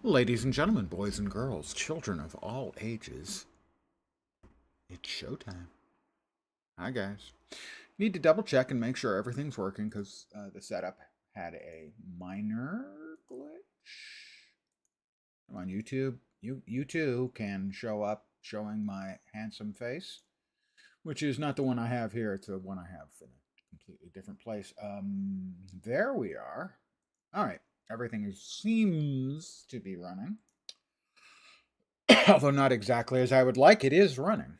Ladies and gentlemen, boys and girls, children of all ages, it's showtime. Hi, guys. Need to double check and make sure everything's working because the setup had a minor glitch. I'm on YouTube. You too can show up showing my handsome face, which is not the one I have here. It's the one I have in a completely different place. There we are. All right. Everything seems to be running. Although not exactly as I would like, it is running.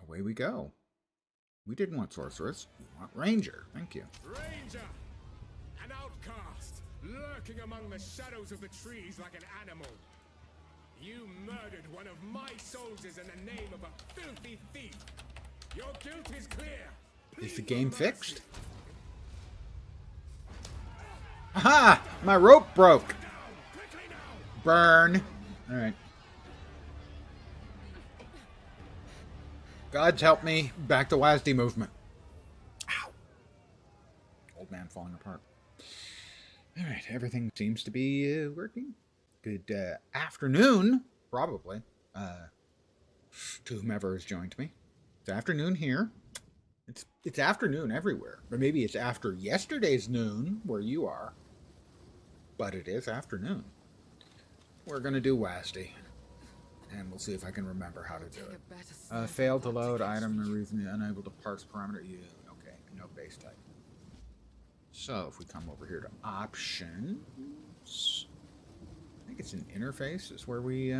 Away we go. We didn't want sorceress. We want ranger. Thank you. Ranger! An outcast, lurking among the shadows of the trees like an animal. You murdered one of my soldiers in the name of a filthy thief. Your guilt is clear. Is the game fixed? Aha! My rope broke. Burn. All right. God's help me. Back to WASD movement. Ow. Old man falling apart. All right. Everything seems to be working. Good afternoon, probably, to whomever has joined me. It's afternoon here. It's afternoon everywhere. Or maybe it's after yesterday's noon where you are. But it is afternoon. We're going to do WASD. And we'll see if I can remember how to do it. Failed to load item, no reason, unable to parse parameter. Yeah, okay, no base type. So if we come over here to options, I think it's an interface is where we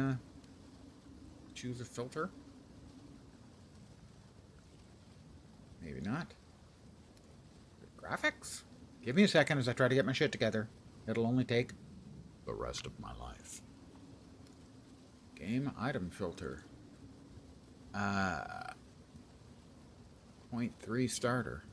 choose a filter. Maybe not. Graphics? Give me a second as I try to get my shit together. It'll only take the rest of my life. Game item filter. 0.3 starter.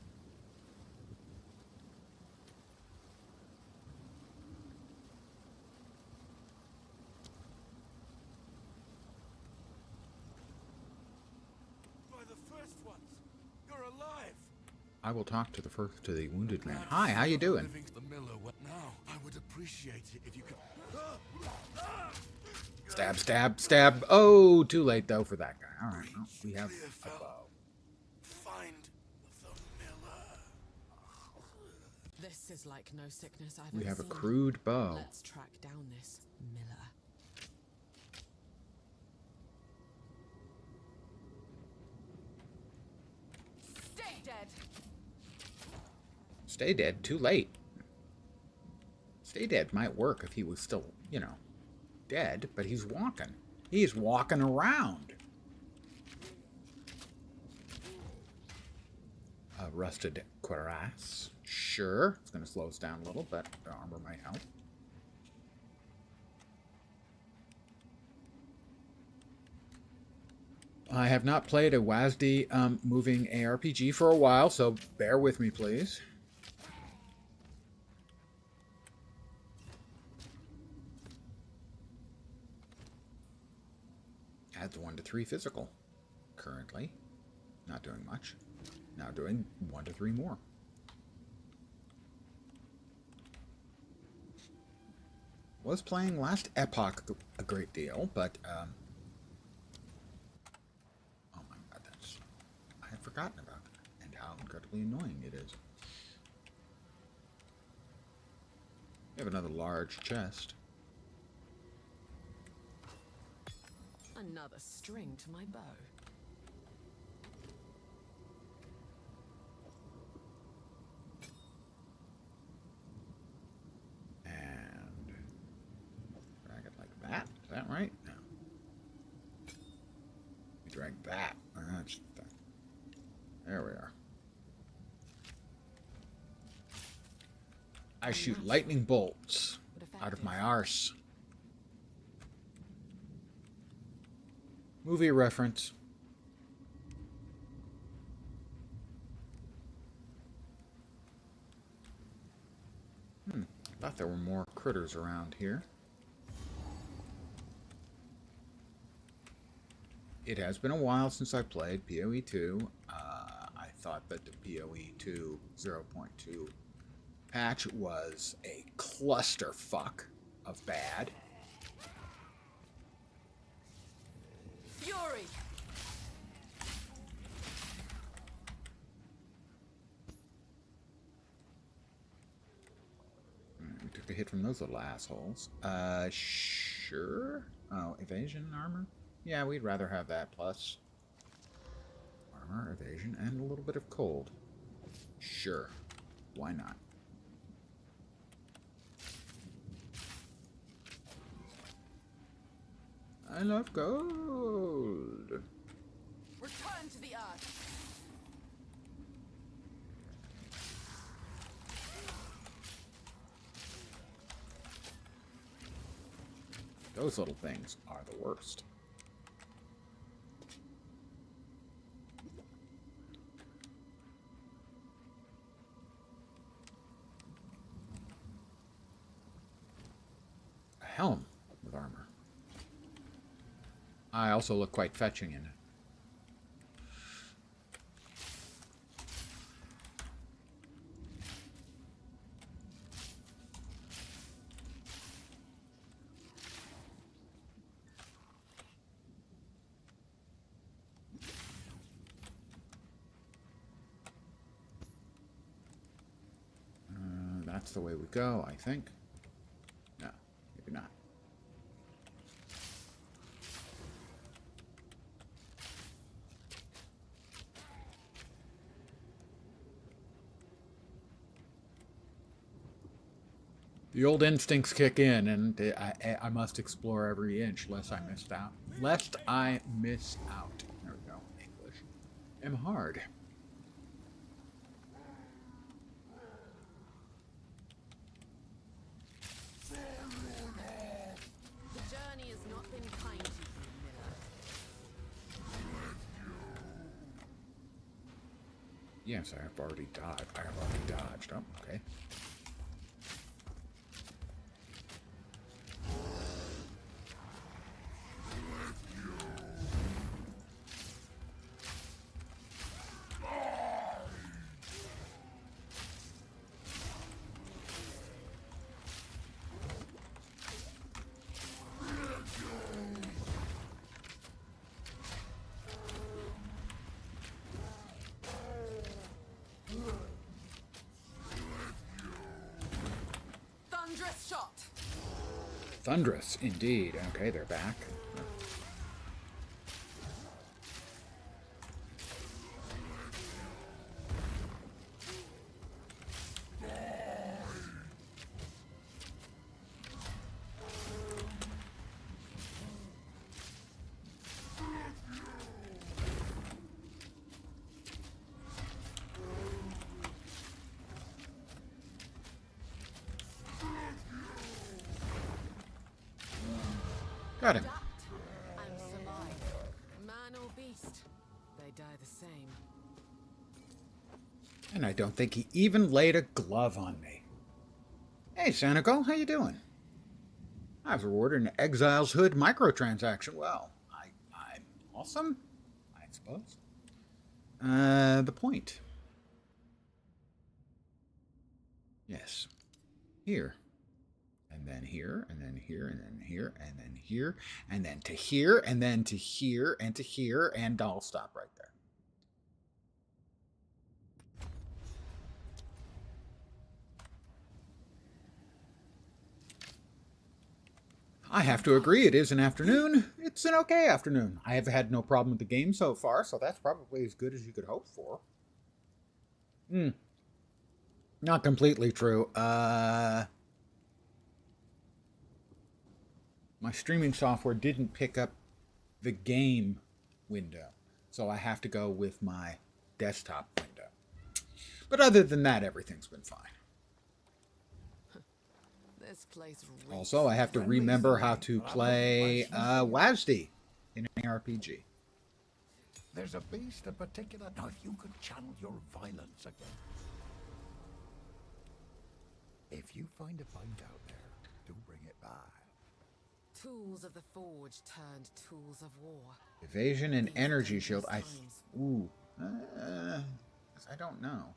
By the first ones, you're alive. I will talk to the wounded man. Hi, how you doing? Now, I would appreciate it if you could. Stab, stab, stab. Oh, too late though for that guy. All right, well, we have a bow. Find the miller. This is like no sickness I've We ever have a seen. crude bow. Let's track down this miller. Stay dead. Stay dead. Too late. Stay dead might work if he was still, you know, dead, but he's walking. He's walking around. Rusted cuirass. Sure. It's going to slow us down a little, but the armor might help. I have not played a WASD moving ARPG for a while, so bear with me, please. Adds 1 to 3 physical. Currently. Not doing much. Now doing 1 to 3 more. Was playing last Epoch a great deal, but oh my god, I had forgotten about it and how incredibly annoying it is. We have another large chest. Another string to my bow. And drag it like that. Is that right? No. We drag that. There we are. I shoot lightning bolts out of my arse. Movie reference. Thought there were more critters around here. It has been a while since I played PoE2. I thought that the PoE2 0.2 Patch was a clusterfuck of bad. Fury. We took a hit from those little assholes. Sure. Oh, evasion and armor? Yeah, we'd rather have that plus armor, evasion, and a little bit of cold. Sure. Why not? I love gold. Return to the earth. Those little things are the worst. A helm with armor. I also look quite fetching in it. That's the way we go, I think. No, maybe not. The old instincts kick in, and I must explore every inch, lest I miss out. Lest I miss out. There we go. English. Am hard. The journey has not been kind to you, Miller. Yes, I have already dodged. I have already dodged. Oh, okay. Thunderous shot. Thunderous, indeed. Okay, they're back. Got him. And survive. Man or beast, they die the same. And I don't think he even laid a glove on me. Hey, Sanico, how you doing? I was rewarded an Exile's Hood microtransaction. Well, I'm awesome, I suppose. The point. Yes. Here. And then here, and then here, and then here, and then here, and then to here, and then to here, and to here, and I'll stop right there. I have to agree, it is an afternoon. It's an okay afternoon. I have had no problem with the game so far, so that's probably as good as you could hope for. Not completely true. My streaming software didn't pick up the game window, so I have to go with my desktop window. But other than that, everything's been fine. This place reeks. Also, I have to remember how to play WASD in an RPG. There's a beast in particular. Now, if you could channel your violence again. If you find a find out there, do bring it by. Tools of the forge turned tools of war. Evasion and These energy shield. times. I don't know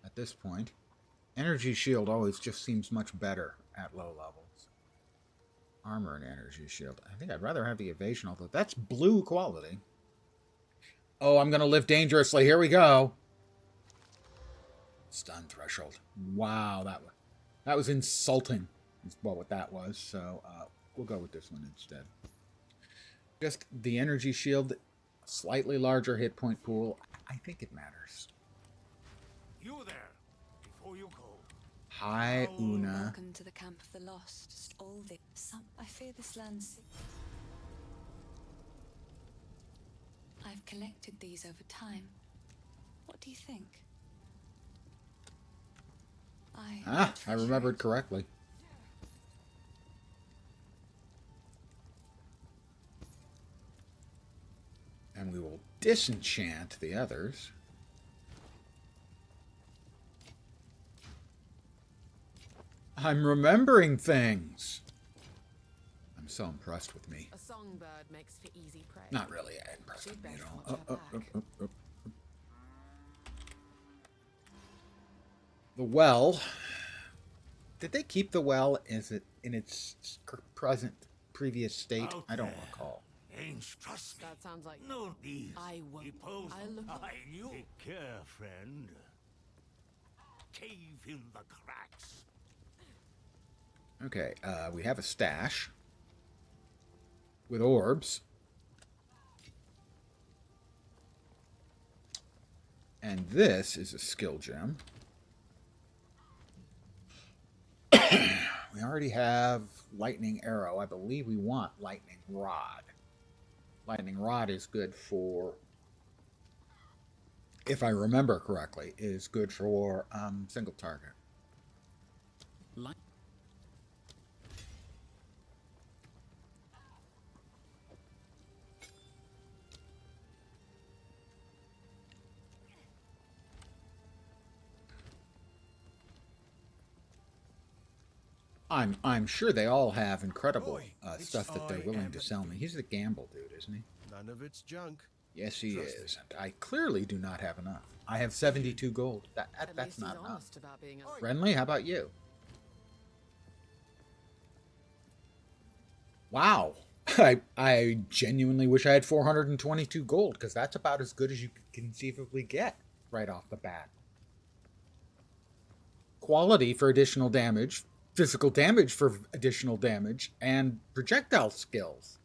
at this point. Energy shield always just seems much better at low levels. Armor and energy shield. I think I'd rather have the evasion, although that's blue quality. Oh, I'm going to live dangerously. Here we go. Stun threshold. Wow, that was insulting. Is what that was. So we'll go with this one instead. Just the energy shield, slightly larger hit point pool. I think it matters. You there, before you go. Hi, Una. Welcome to the camp of the lost. All this. I fear this land's. I've collected these over time. What do you think? I remembered correctly. And we will disenchant the others. I'm remembering things. I'm so impressed with me. A songbird makes for easy prey. Not really impressed with me at all. The well. Did they keep the well? Is it in its previous state? I don't recall. Ain't trust me. That sounds like No these. I won't. People I'll look up. behind you. Take care, friend. Cave in the cracks. Okay, we have a stash with orbs. And this is a skill gem. We already have lightning arrow. I believe we want lightning rod. Lightning rod is good for, if I remember correctly, is good for single target. I'm sure they all have incredible stuff that they're willing to sell me. He's the gamble dude, isn't he? None of it's junk. Yes, he is. And I clearly do not have enough. I have 72 gold. That's not enough. About being a... Renly, how about you? Wow. I genuinely wish I had 422 gold, because that's about as good as you could conceivably get right off the bat. Quality for additional damage, physical damage for additional damage, and projectile skills.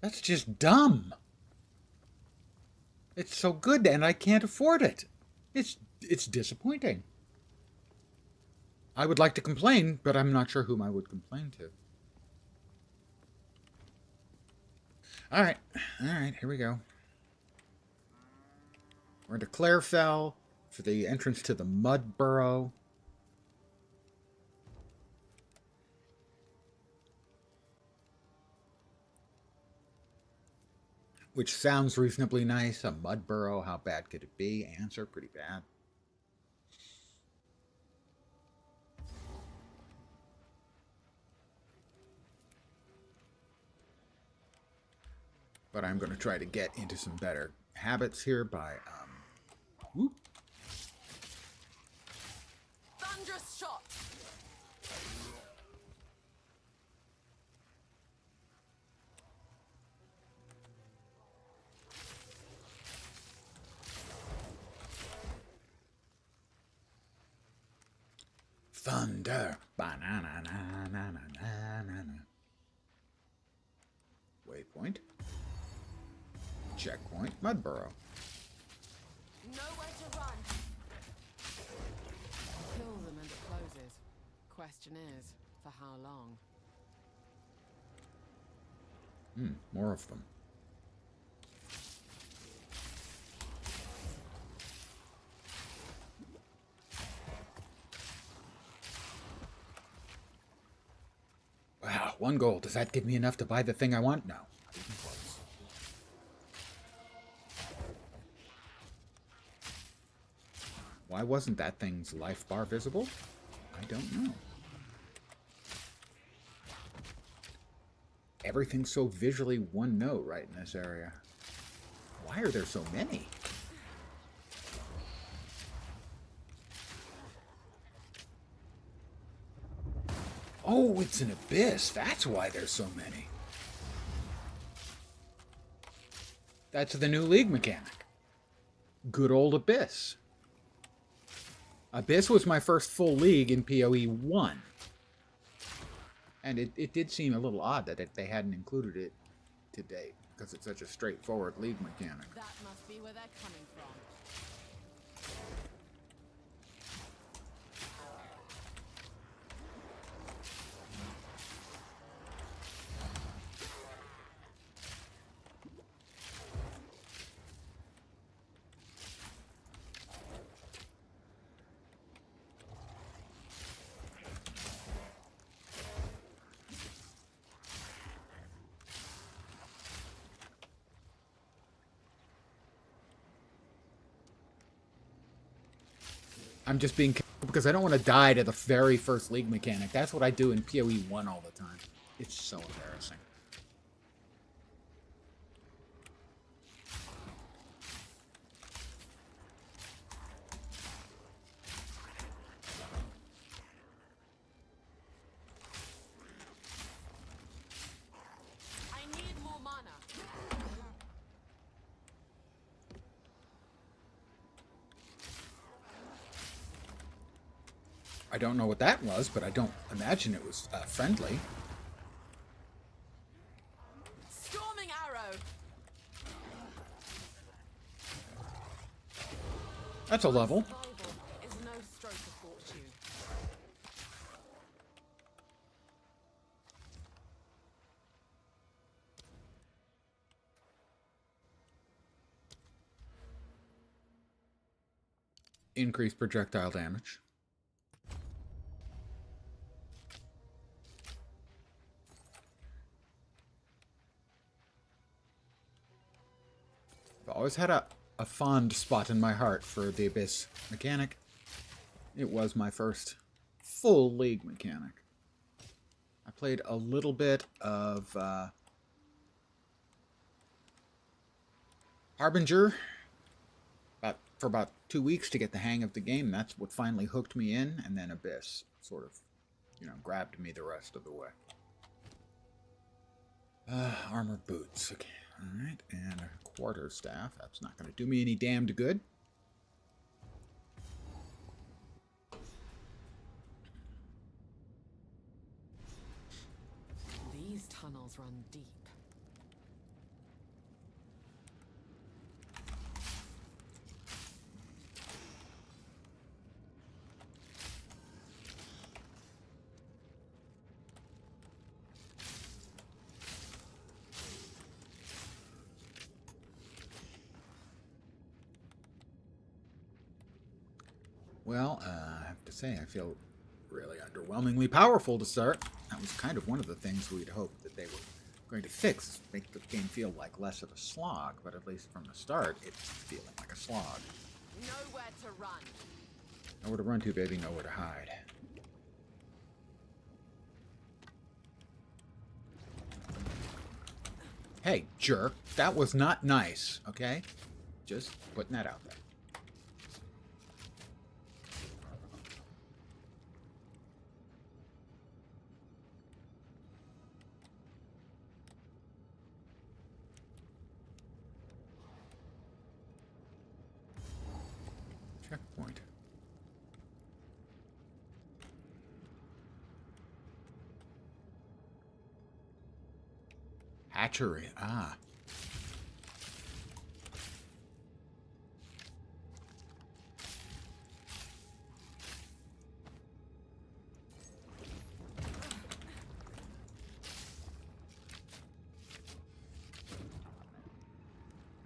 That's just dumb. It's so good and I can't afford it. It's disappointing. I would like to complain, but I'm not sure whom I would complain to. Alright, here we go. We're into Clarefell for the entrance to the Mud Burrow. Which sounds reasonably nice. A mud burrow, how bad could it be? Answer, pretty bad. But I'm going to try to get into some better habits here by, whoop. Thunderous shot. Thunder. Ba-na-na-na-na-na-na-na. Waypoint. Checkpoint. Mud burrow. Nowhere to run. Kill them and it closes. Question is, for how long? More of them. Wow, 1 gold. Does that give me enough to buy the thing I want? No. Not even close. Why wasn't that thing's life bar visible? I don't know. Everything's so visually one note right in this area. Why are there so many? Oh, it's an abyss. That's why there's so many. That's the new league mechanic. Good old abyss. Abyss was my first full league in PoE 1. And it did seem a little odd that they hadn't included it to date, because it's such a straightforward league mechanic. That must be where they're coming from. I'm just being careful because I don't want to die to the very first league mechanic. That's what I do in PoE 1 all the time. It's so embarrassing. I need more mana. I don't know what that was, but I don't imagine it was friendly. Storming arrow. That's a level. Survival is no stroke of fortune. Increased projectile damage. I've always had a fond spot in my heart for the Abyss mechanic. It was my first full league mechanic. I played a little bit of Harbinger for about 2 weeks to get the hang of the game. That's what finally hooked me in, and then Abyss sort of, grabbed me the rest of the way. Armor boots. Okay, all right, and a quarterstaff. That's not going to do me any damned good. These tunnels run deep. Well, I have to say, I feel really underwhelmingly powerful to start. That was kind of one of the things we'd hoped that they were going to fix, make the game feel like less of a slog, but at least from the start, it's feeling like a slog. Nowhere to run. Nowhere to run to, baby, nowhere to hide. Hey, jerk, that was not nice, okay? Just putting that out there. Checkpoint. Hatchery. Ah.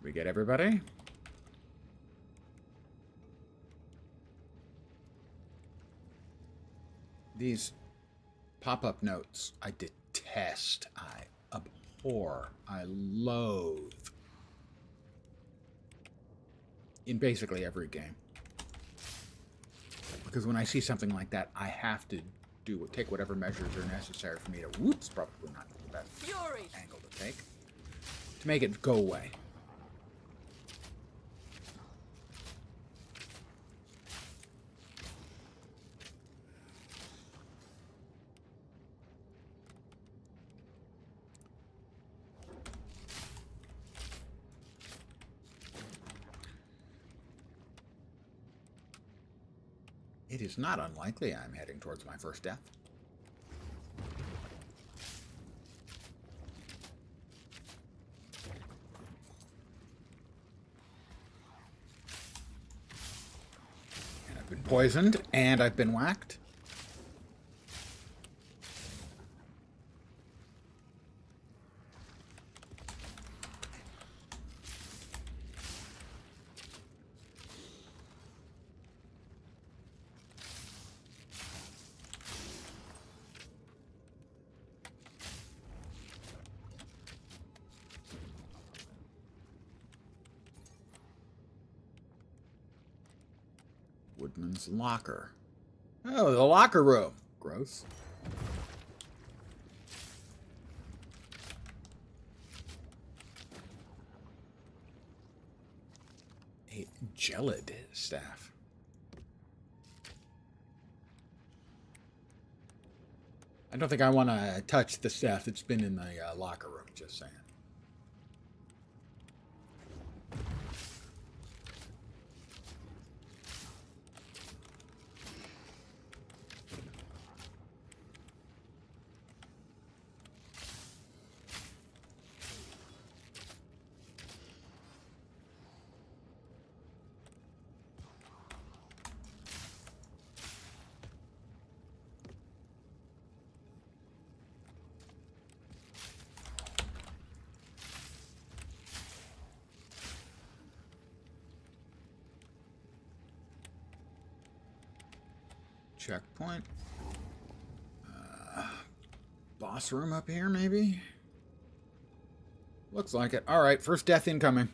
We get everybody? These pop-up notes, I detest, I abhor, I loathe. In basically every game. Because when I see something like that, I have to take whatever measures are necessary for me to, whoops, probably not the best Fury. angle to take, to make it go away. It is not unlikely I'm heading towards my first death. And I've been poisoned, and I've been whacked. Woodman's locker. Oh, the locker room. Gross. A gelid staff. I don't think I want to touch the staff that's been in the locker room, just saying. Checkpoint. Boss room up here, maybe? Looks like it. Alright, first death incoming.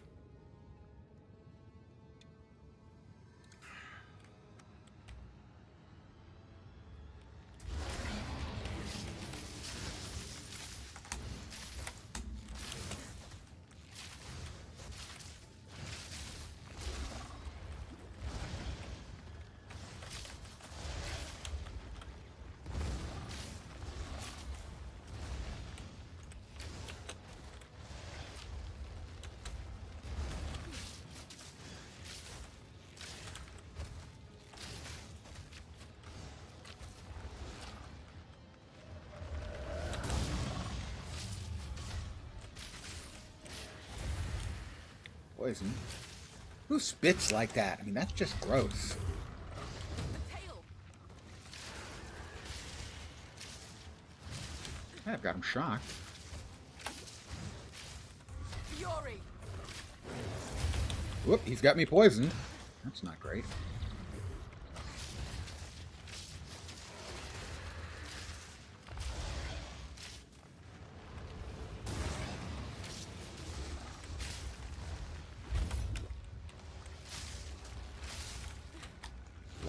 Poison. Who spits like that? I mean, that's just gross. Tail. I've got him shocked. Fury. Whoop, he's got me poisoned. That's not great.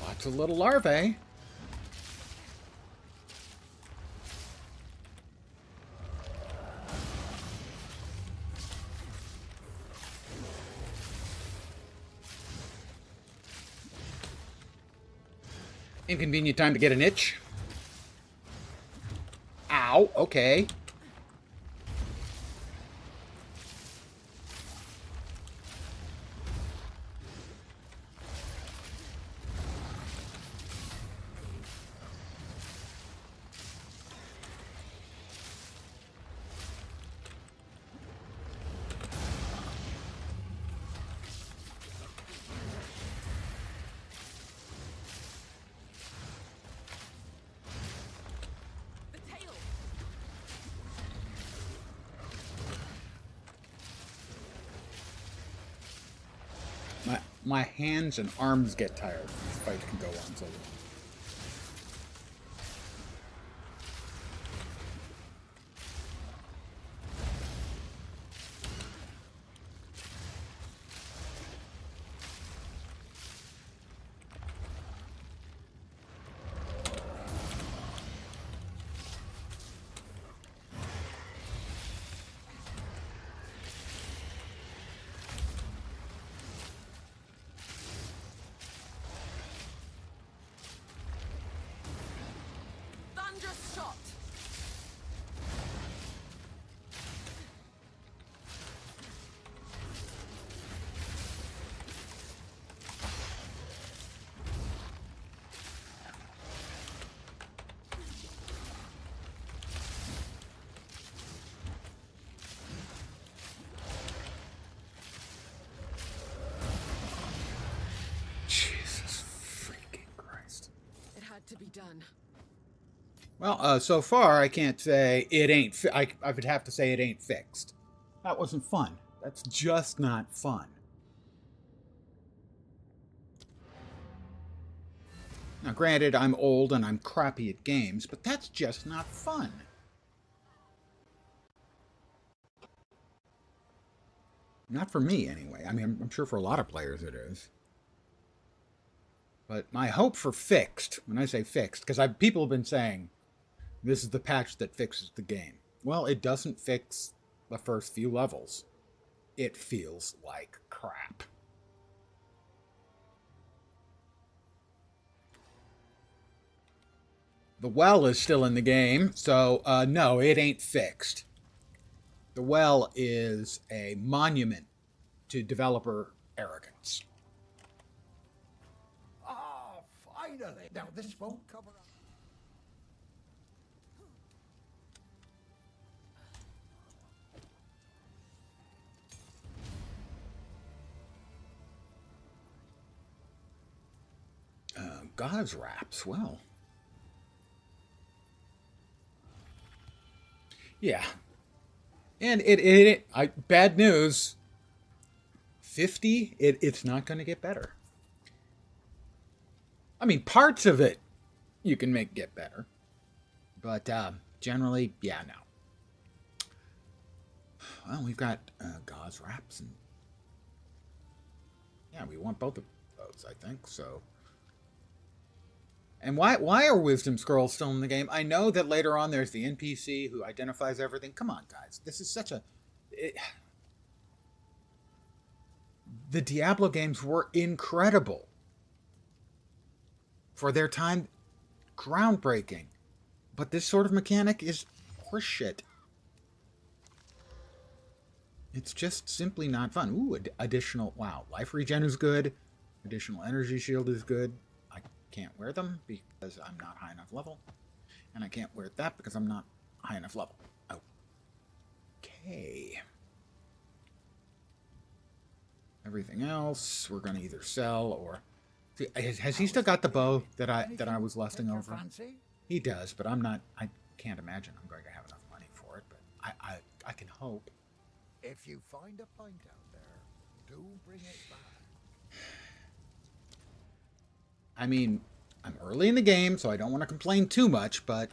Lots of little larvae. Inconvenient time to get an itch. Ow, okay. The tail. My hands and arms get tired. This fight can go on so long. had to be done. Well, so far I can't say it ain't. I would have to say it ain't fixed. That wasn't fun. That's just not fun. Now, granted, I'm old and I'm crappy at games, but that's just not fun. Not for me, anyway. I mean, I'm sure for a lot of players it is. But my hope for fixed, when I say fixed, because people have been saying, this is the patch that fixes the game. Well, it doesn't fix the first few levels. It feels like crap. The well is still in the game, so no, it ain't fixed. The well is a monument to developer arrogance. Ah, finally! Now, this won't cover up. God's wraps, well. Yeah. And bad news, 50, it's not going to get better. I mean, parts of it you can make get better. But generally, yeah, no. Well, we've got God's wraps. And yeah, we want both of those, I think, so. And why are wisdom scrolls still in the game? I know that later on there's the NPC who identifies everything. Come on, guys. This is such a... The Diablo games were incredible. For their time, groundbreaking. But this sort of mechanic is horseshit. It's just simply not fun. Ooh, additional... Wow, life regen is good. Additional energy shield is good. Can't wear them because I'm not high enough level, and I can't wear that because I'm not high enough level. Okay. Everything else we're gonna either sell or see, has he still got the bow that I was lusting over? He does, but I'm not. I can't imagine I'm going to have enough money for it. But I can hope. If you find a pint out there, do bring it back. I mean, I'm early in the game, so I don't want to complain too much, but...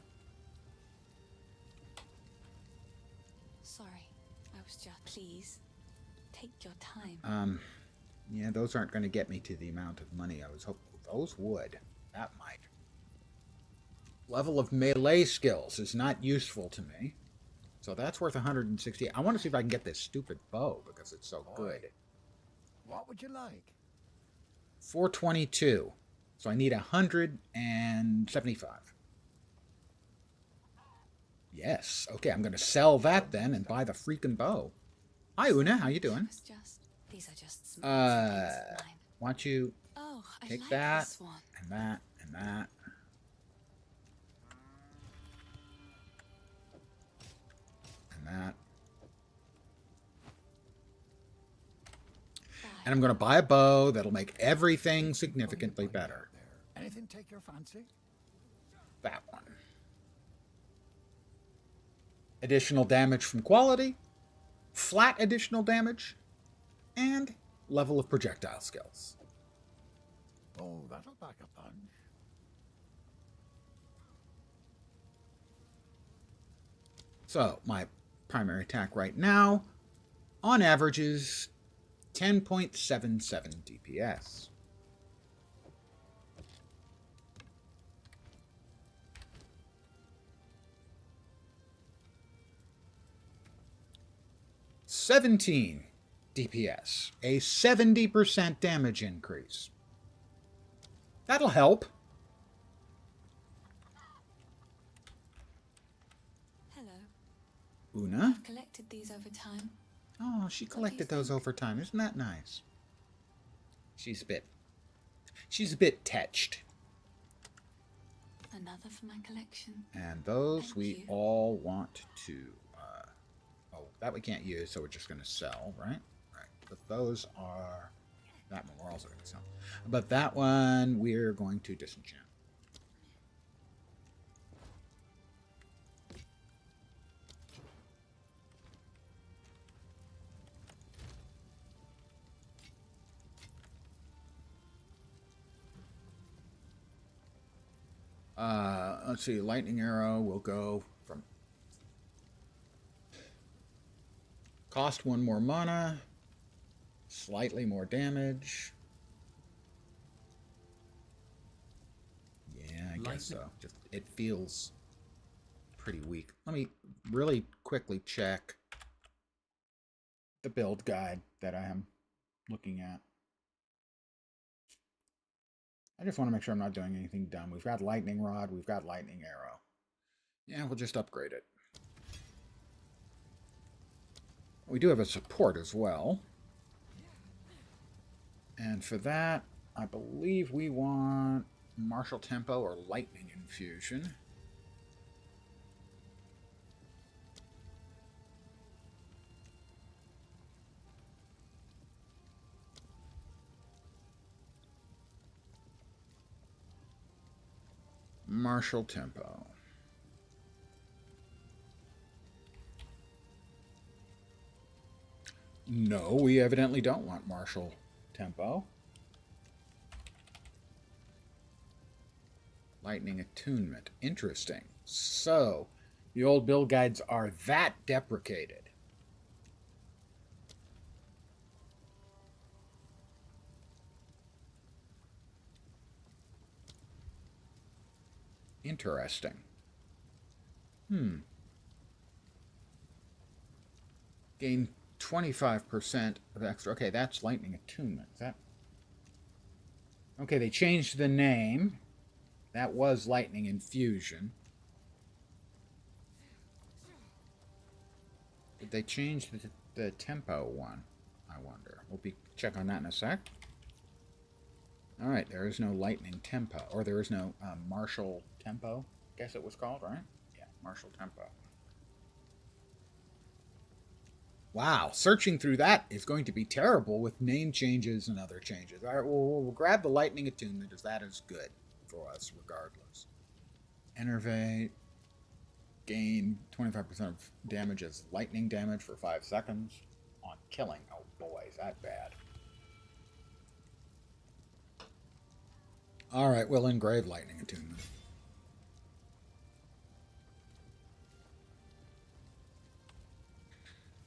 Sorry, I was just... Please, take your time. Yeah, those aren't going to get me to the amount of money I was hoping. Those would. That might. Level of melee skills is not useful to me. So that's worth 160. I want to see if I can get this stupid bow, because it's so good. What would you like? 422. So I need 175. Yes. Okay, I'm going to sell that then and buy the freaking bow. Hi, Una. How you doing? These are just small things of mine. Why don't you take that this one. and that and that. And that. And I'm going to buy a bow that'll make everything significantly better. Anything take your fancy? That one. Additional damage from quality, flat additional damage, and level of projectile skills. Oh, that'll back a punch. So, my primary attack right now, on average, is 10.77 DPS. $17 DPS, a 70% damage increase. That'll help. Hello. Una? I've collected these over time. Oh, she collected those over time. Isn't that nice? She's a bit touched. Another for my collection. And those Thank we you. all want to... oh, that we can't use, so we're just going to sell, right? Right. But those are... That one we're also going to sell. But that one we're going to disenchant. Let's see. Lightning arrow will go from cost 1 more mana, slightly more damage. Yeah, I guess so. Just it feels pretty weak. Let me really quickly check the build guide that I am looking at. I just want to make sure I'm not doing anything dumb. We've got lightning rod, we've got lightning arrow. Yeah, we'll just upgrade it. We do have a support as well. And for that, I believe we want martial tempo or lightning infusion. Martial tempo. No, we evidently don't want martial tempo. Lightning attunement. Interesting. So, the old build guides are that deprecated. Interesting. Gain 25% of extra. Okay, that's lightning attunement. Is that... Okay, they changed the name. That was lightning infusion. Did they change the tempo one? I wonder. We'll check on that in a sec. Alright, there is no lightning tempo. Or there is no martial tempo. Guess it was called, right? Yeah, martial tempo. Wow, searching through that is going to be terrible with name changes and other changes. All right, we'll grab the lightning attunement as that is good for us regardless. Enervate. Gain 25% of damage as lightning damage for 5 seconds on killing. Oh boy, is that bad. Alright, we'll engrave lightning attunement.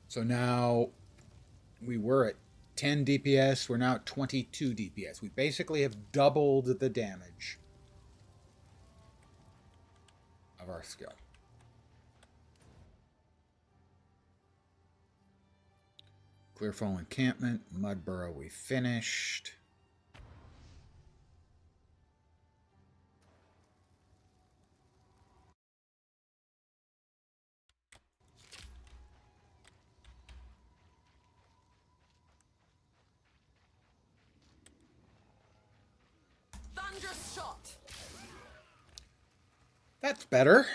So now we were at 10 DPS, we're now at 22 DPS. We basically have doubled the damage of our skill. Clearfall encampment, Mudburrow we finished. Thunderous shot. That's better,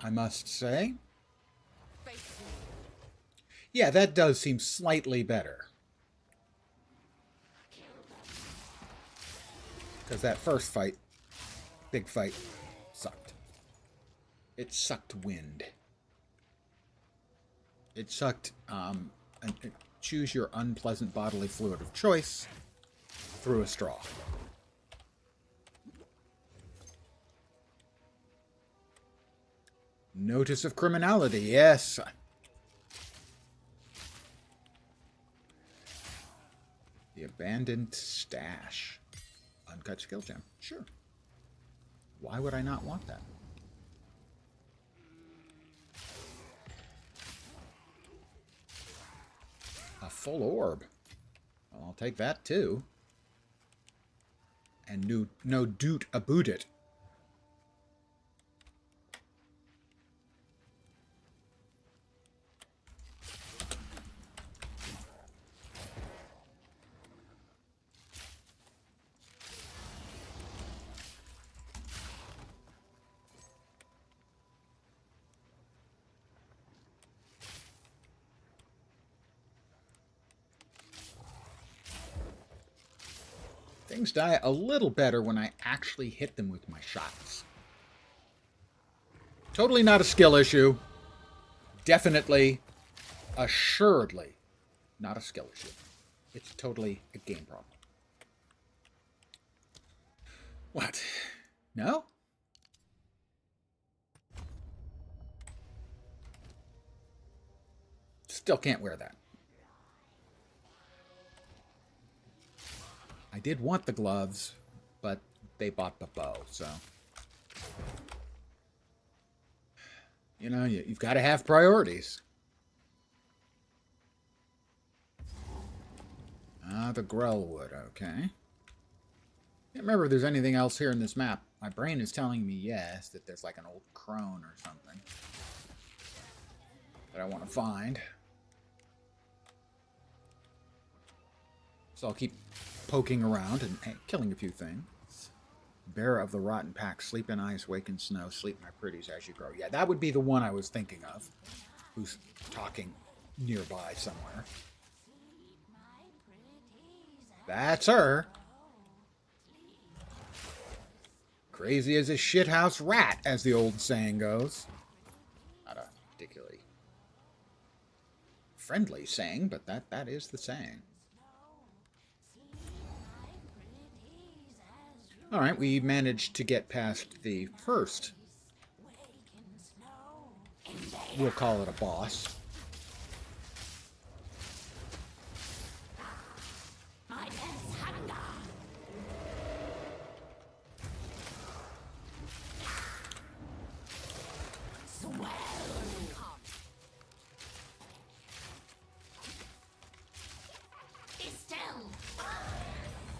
I must say. Face me. Yeah, that does seem slightly better. Because that first fight, big fight, sucked. It sucked wind. It sucked, choose your unpleasant bodily fluid of choice through a straw. Notice of criminality, yes. The abandoned stash. Uncut skill gem. Sure. Why would I not want that? A full orb. Well, I'll take that too. And no doot about it. Things die a little better when I actually hit them with my shots. Totally not a skill issue. Definitely, assuredly, not a skill issue. It's totally a game problem. What? No? Still can't wear that. I did want the gloves, but they bought the bow, so... You know, you've got to have priorities. The Grellwood, okay. Can't remember if there's anything else here in this map. My brain is telling me yes, that there's like an old crone or something that I want to find. So I'll keep poking around and killing a few things. Bearer of the Rotten Pack, sleep in ice, wake in snow, sleep my pretties as you grow. Yeah, that would be the one I was thinking of. Who's talking nearby somewhere. That's her. Crazy as a shithouse rat, as the old saying goes. Not a particularly friendly saying, but that is the saying. Alright, we managed to get past the first. We'll call it a boss.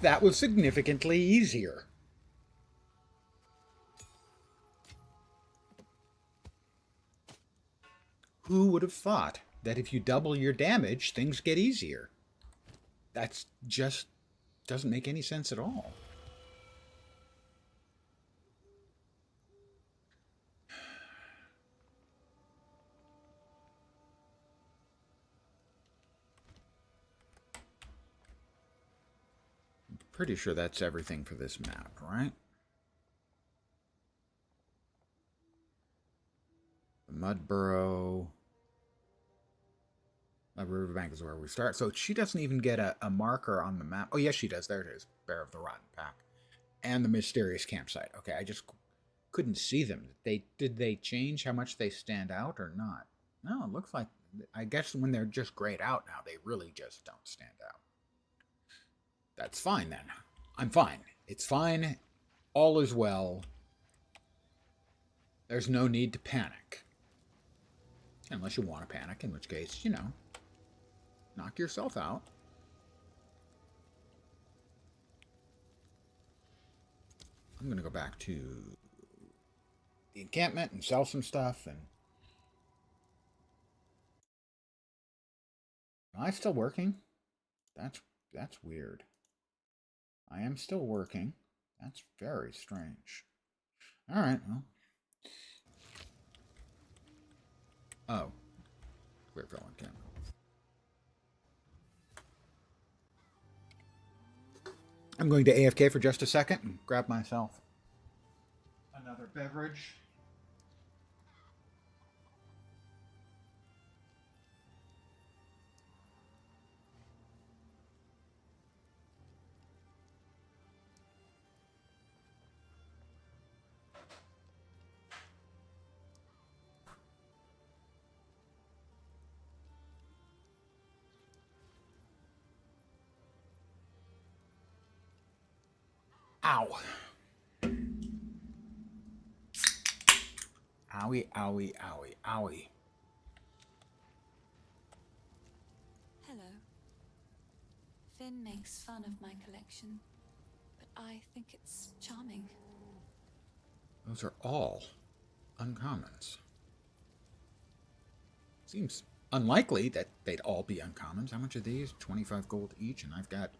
That was significantly easier. Who would have thought that if you double your damage, things get easier? That's just doesn't make any sense at all. I'm pretty sure that's everything for this map, right? The Mud Burrow. Riverbank is where we start. So she doesn't even get a marker on the map. Oh, yes, she does. There it is. Bear of the Rotten Pack. And the mysterious campsite. Okay, I just couldn't see them. Did they change how much they stand out or not? No, it looks like... I guess when they're just grayed out now, they really just don't stand out. That's fine, then. I'm fine. It's fine. All is well. There's no need to panic. Unless you want to panic, in which case, you know, knock yourself out. I'm going to go back to the encampment and sell some stuff. And am I still working? That's weird. I am still working. That's very strange. All right, well. Oh. Clear fill on camera. I'm going to AFK for just a second and grab myself another beverage. Ow. Owie, owie, owie, owie. Hello. Finn makes fun of my collection, but I think it's charming. Those are all uncommons. Seems unlikely that they'd all be uncommons. How much are these? 25 gold each, and I've got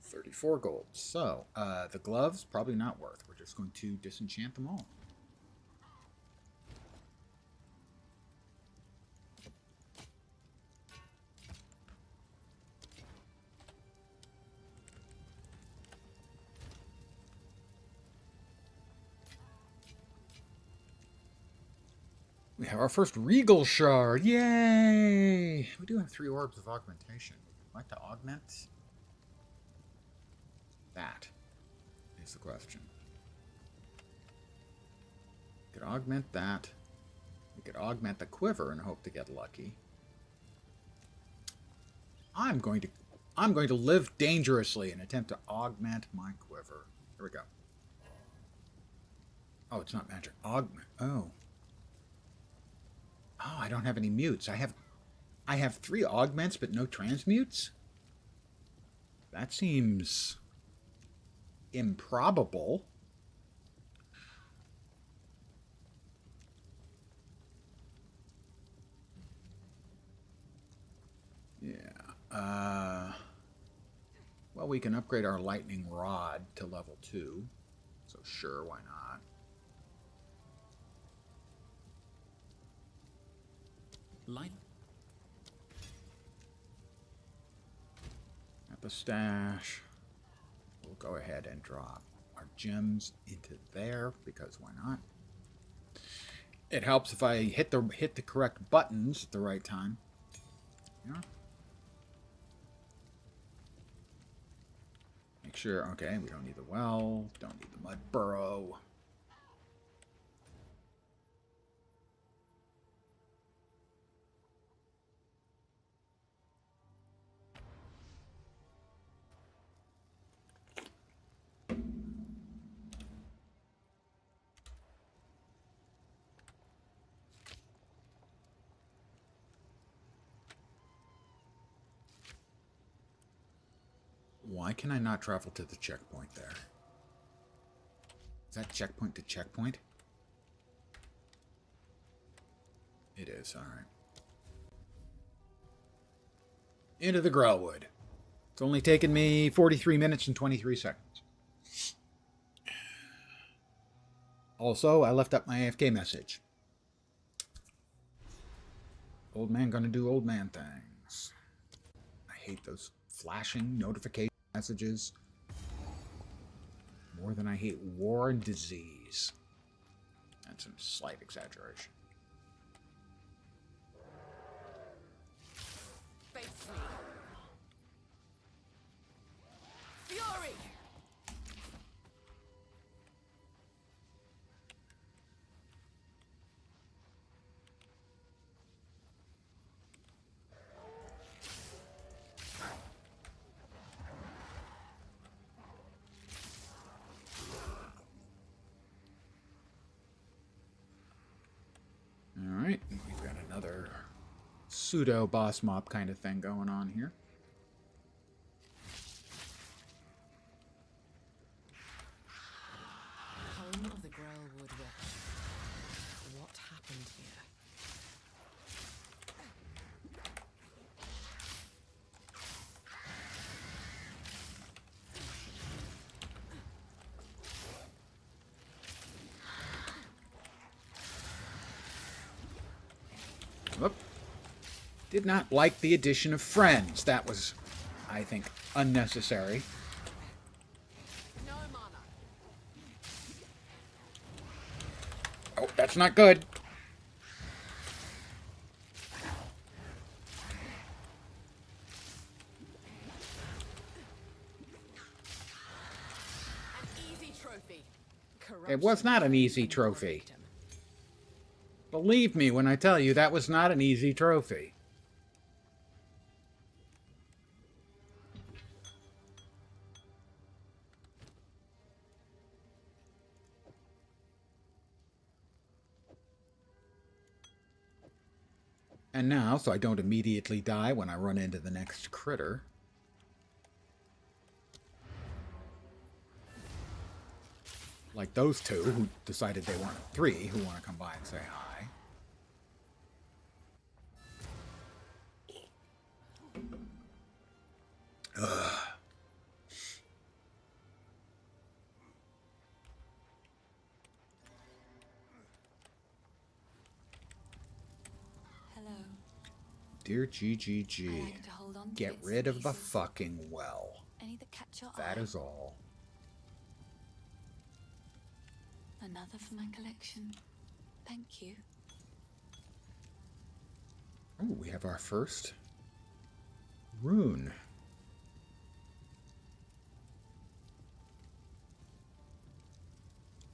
34 gold. So, the gloves, probably not worth. We're just going to disenchant them all. We have our first Regal Shard. Yay! We do have 3 orbs of augmentation. Would you like to augment? That is the question. We could augment that. We could augment the quiver and hope to get lucky. I'm going to live dangerously and attempt to augment my quiver. Here we go. Oh, it's not magic. Augment. Oh. Oh, I don't have any mutes. I have 3 augments but no transmutes? That seems improbable. Yeah. Well, we can upgrade our lightning rod to level 2. So sure, why not? Light. At the stash. We'll go ahead and drop our gems into there because why not? It helps if I hit the correct buttons at the right time. Yeah. Make sure, okay, we don't need the well, don't need the mud burrow. Why can I not travel to the checkpoint there? Is that checkpoint to checkpoint? It is, alright. Into the Grellwood. It's only taken me 43 minutes and 23 seconds. Also, I left up my AFK message. Old man gonna do old man things. I hate those flashing notification messages more than I hate war and disease. That's a slight exaggeration. Face me. Fury! Alright, we've got another pseudo boss mob kind of thing going on here. Home of the Grellwood Witch. What happened here? Whoop. Did not like the addition of friends. That was, I think, unnecessary. No mana. Oh, that's not good. An easy trophy. It was not an easy trophy. Believe me when I tell you that was not an easy trophy. And now, so I don't immediately die when I run into the next critter, like those two who decided they wanted 3 who want to come by and say hi. Ugh. Hello. Dear I GGG, like to hold on to get bits rid and of the pieces. fucking well. Any that catch your That eye. is all. Another for my collection. Thank you. Oh, we have our first rune.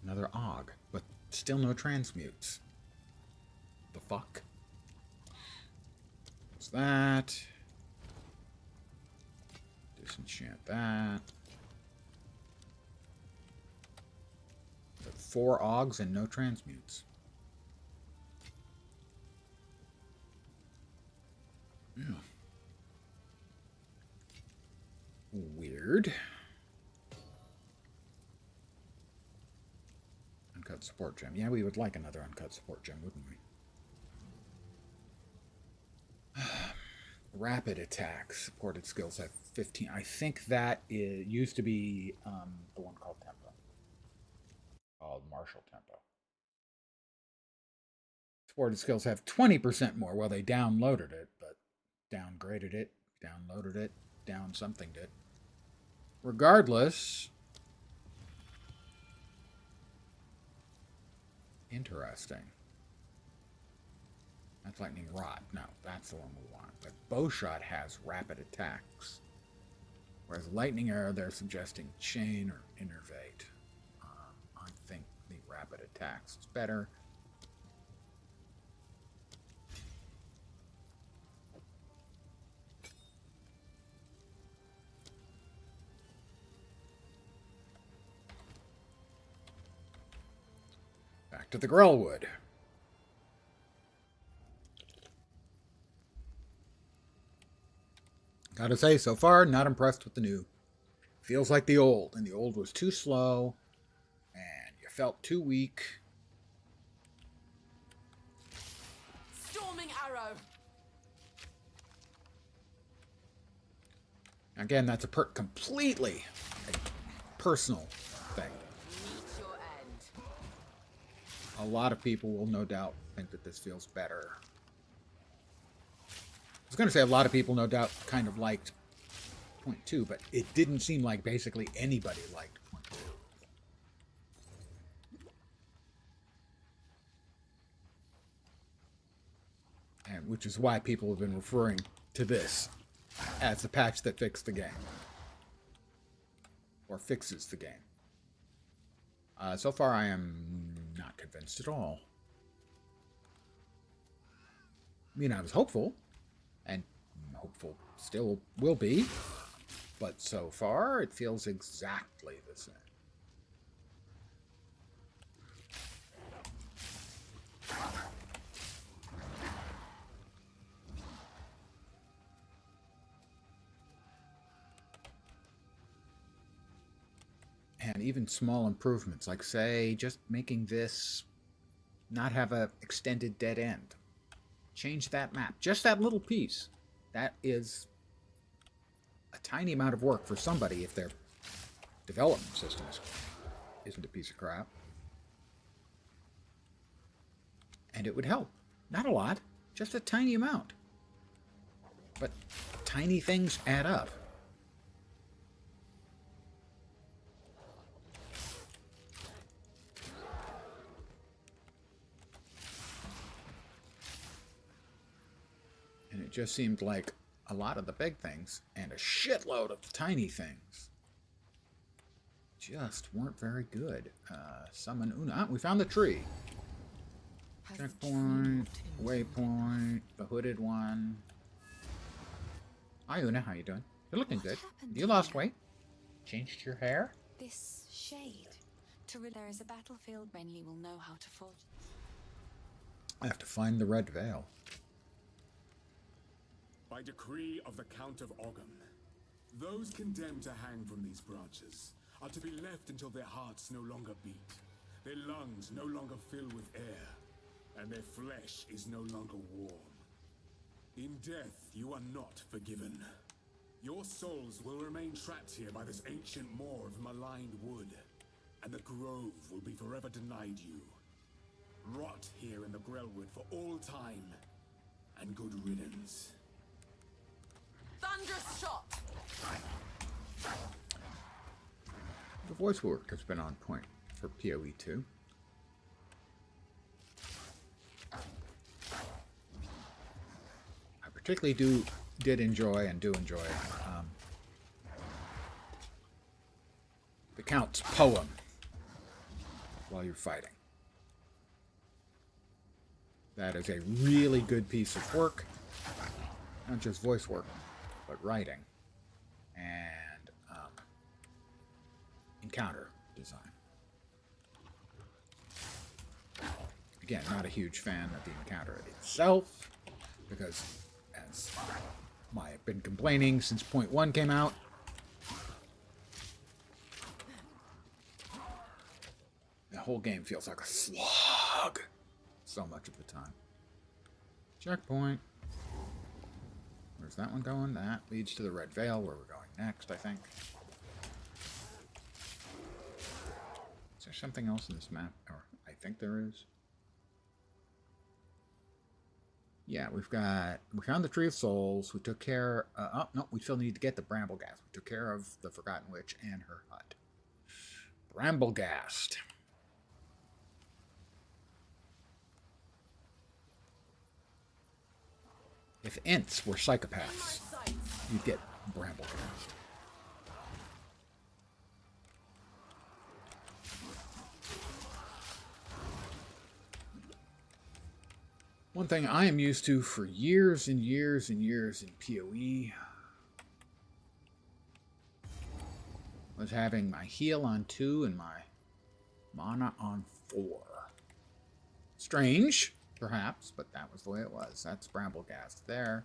Another Og, but still no transmutes. The fuck? What's that? Disenchant that. 4 Augs and no transmutes. Yeah. Weird. Uncut support gem. Yeah, we would like another uncut support gem, wouldn't we? Rapid attacks. Supported skills have 15. I think that used to be the one called Tempo. Called Martial Tempo. Supported skills have 20% more. Well, they downloaded it, but downgraded it, downloaded it, down something did. Regardless, interesting. That's Lightning Rod. No, that's the one we want. But Bowshot has rapid attacks. Whereas Lightning Arrow, they're suggesting Chain or Innervate. I think the rapid attacks is better. Back to the Grellwood. Gotta say, so far, not impressed with the new. Feels like the old, and the old was too slow, and you felt too weak. Storming arrow. Again, that's a completely a personal thing. Meet your end. A lot of people will no doubt think that this feels better. I was going to say a lot of people no doubt kind of liked point 2, but it didn't seem like basically anybody liked point 2. And which is why people have been referring to this as the patch that fixed the game. Or fixes the game. So far I am not convinced at all. I mean, I was hopeful. And hopeful still will be. But so far, it feels exactly the same. And even small improvements, like, say, just making this not have a extended dead end. Change that map. Just that little piece. That is a tiny amount of work for somebody if their development system isn't a piece of crap. And it would help. Not a lot. Just a tiny amount. But tiny things add up. And it just seemed like a lot of the big things and a shitload of the tiny things just weren't very good. Summon Una. We found the tree. Checkpoint, waypoint, the hooded one. Hi Una, how you doing? You're looking good. You lost weight. Changed your hair? This shade. There is a battlefield Renly will know how to forge. I have to find the red veil. By decree of the Count of Ogham, those condemned to hang from these branches are to be left until their hearts no longer beat, their lungs no longer fill with air, and their flesh is no longer warm. In death, you are not forgiven. Your souls will remain trapped here by this ancient moor of maligned wood, and the grove will be forever denied you. Rot here in the Grellwood for all time, and good riddance. Thunderous shot. The voice work has been on point for PoE2. I particularly did enjoy and do enjoy the Count's poem while you're fighting. That is a really good piece of work. Not just voice work, but writing. and encounter design. Again, not a huge fan of the encounter itself, because as I've been complaining since point 1 came out, the whole game feels like a slog so much of the time. Checkpoint. Where's that one going? That leads to the Red Veil, where we're going next, I think. Is there something else in this map? Or I think there is. Yeah, we found the Tree of Souls. We took care, oh, no, we still need to get the Bramblegast. We took care of the Forgotten Witch and her hut. Bramblegast. If Ents were psychopaths, you'd get Bramblegast. One thing I am used to for years and years and years in PoE was having my heal on 2 and my mana on 4. Strange, perhaps, but that was the way it was. That's Bramblegast there.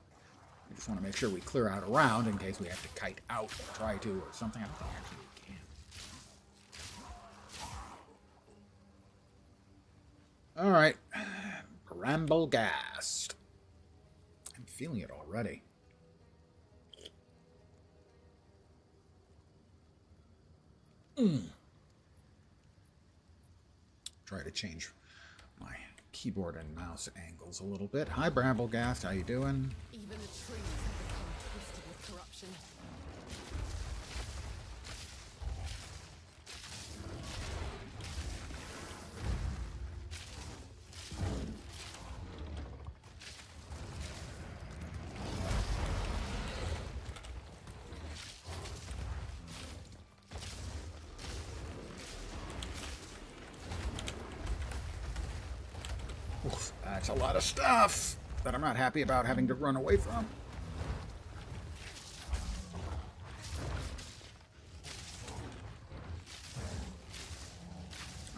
We just want to make sure we clear out a round in case we have to kite out or try to or something. I don't think actually we can. Alright. Bramblegast. I'm feeling it already. Try to change my keyboard and mouse angles a little bit. Hi, Bramblegast. How you doing? Even the trees have become twisted with corruption. Oof, that's a lot of stuff that I'm not happy about having to run away from.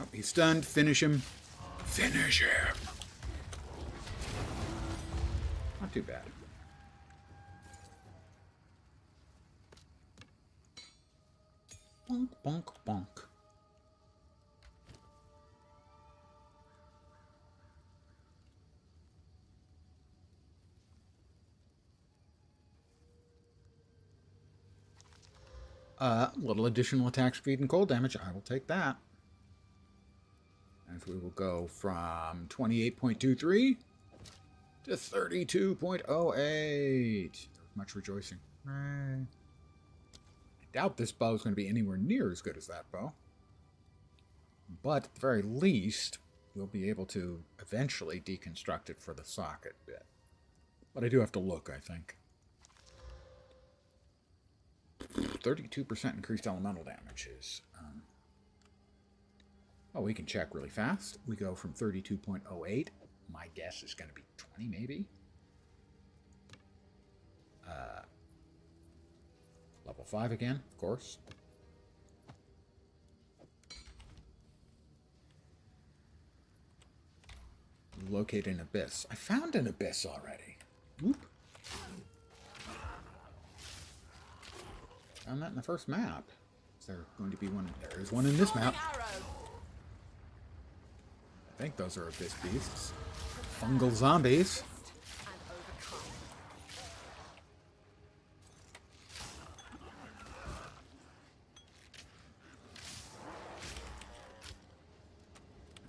Oh, he's stunned. Finish him. Finish him. Not too bad. Bonk, bonk, bonk. Little additional attack speed and cold damage. I will take that. As we will go from 28.23 to 32.08. Much rejoicing. I doubt this bow is going to be anywhere near as good as that bow. But at the very least, we'll be able to eventually deconstruct it for the socket bit. But I do have to look, I think. 32% increased elemental damage is... oh, we can check really fast. We go from 32.08. My guess is going to be 20, maybe. Level 5 again, of course. Locate an abyss. I found an abyss already. Whoop. Found that in the first map. Is there going to be one? There is one in this map. I think those are abyss beasts. Fungal zombies.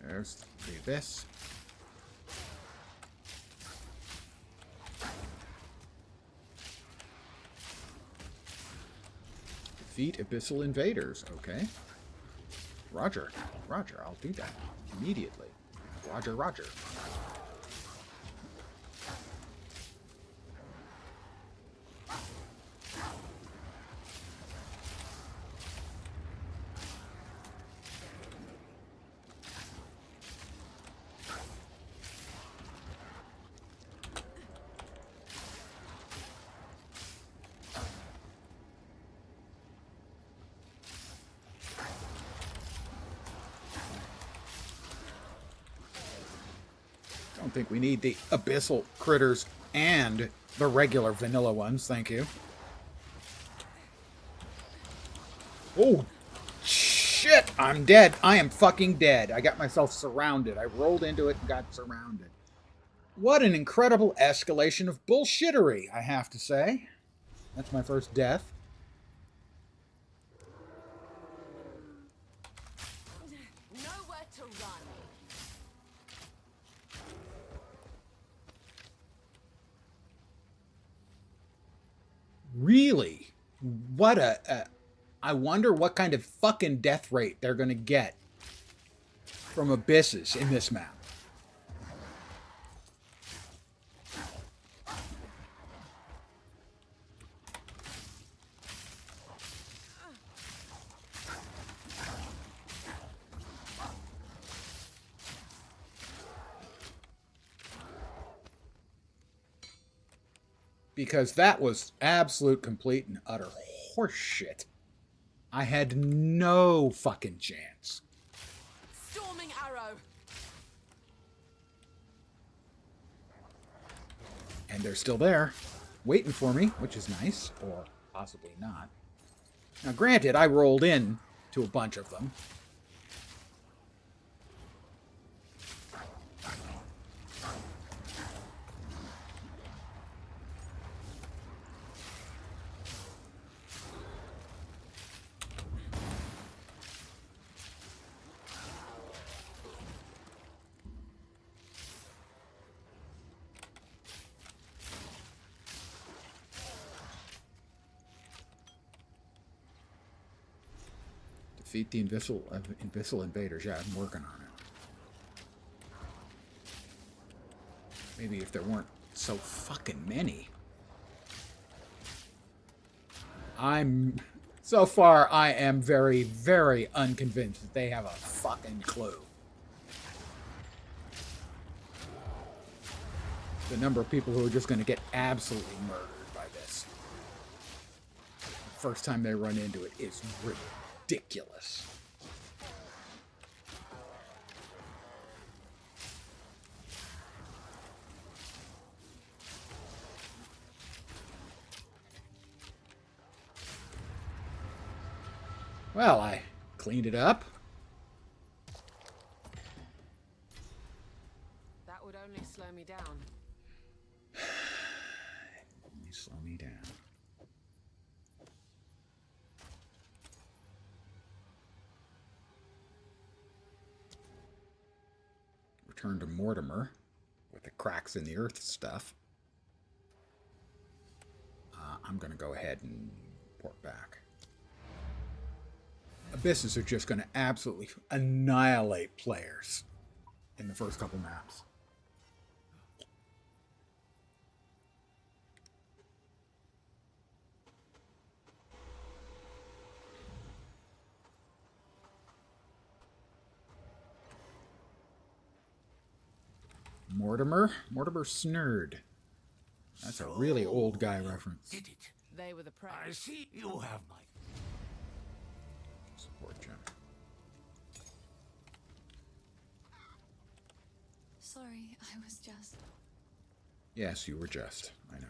There's the abyss. Defeat abyssal invaders. Okay. Roger. Roger, I'll do that immediately. Roger, roger. Don't think we need the abyssal critters and the regular vanilla ones, thank you. Oh, shit! I'm dead. I am fucking dead. I got myself surrounded. I rolled into it and got surrounded. What an incredible escalation of bullshittery, I have to say. That's my first death. Nowhere to run. Really? What a I wonder what kind of fucking death rate they're going to get from abysses in this map. Because that was absolute, complete, and utter horseshit. I had no fucking chance. Storming arrow. And they're still there, waiting for me, which is nice, or possibly not. Now, granted, I rolled in to a bunch of them. Defeat the invisible invaders. Yeah, I'm working on it. Maybe if there weren't so fucking many. So far, I am very, very unconvinced that they have a fucking clue. The number of people who are just going to get absolutely murdered by this. First time they run into it is ridiculous. Well, I cleaned it up. That would only slow me down. Slow me down. Return to Mortimer with the cracks in the earth stuff. I'm going to go ahead and port back. Abysses are just going to absolutely annihilate players in the first couple maps. Mortimer Snurd. That's a really old guy reference. Did it? They were the prey. I see you have my... Support gem. Sorry, I was just... Yes, you were just. I know.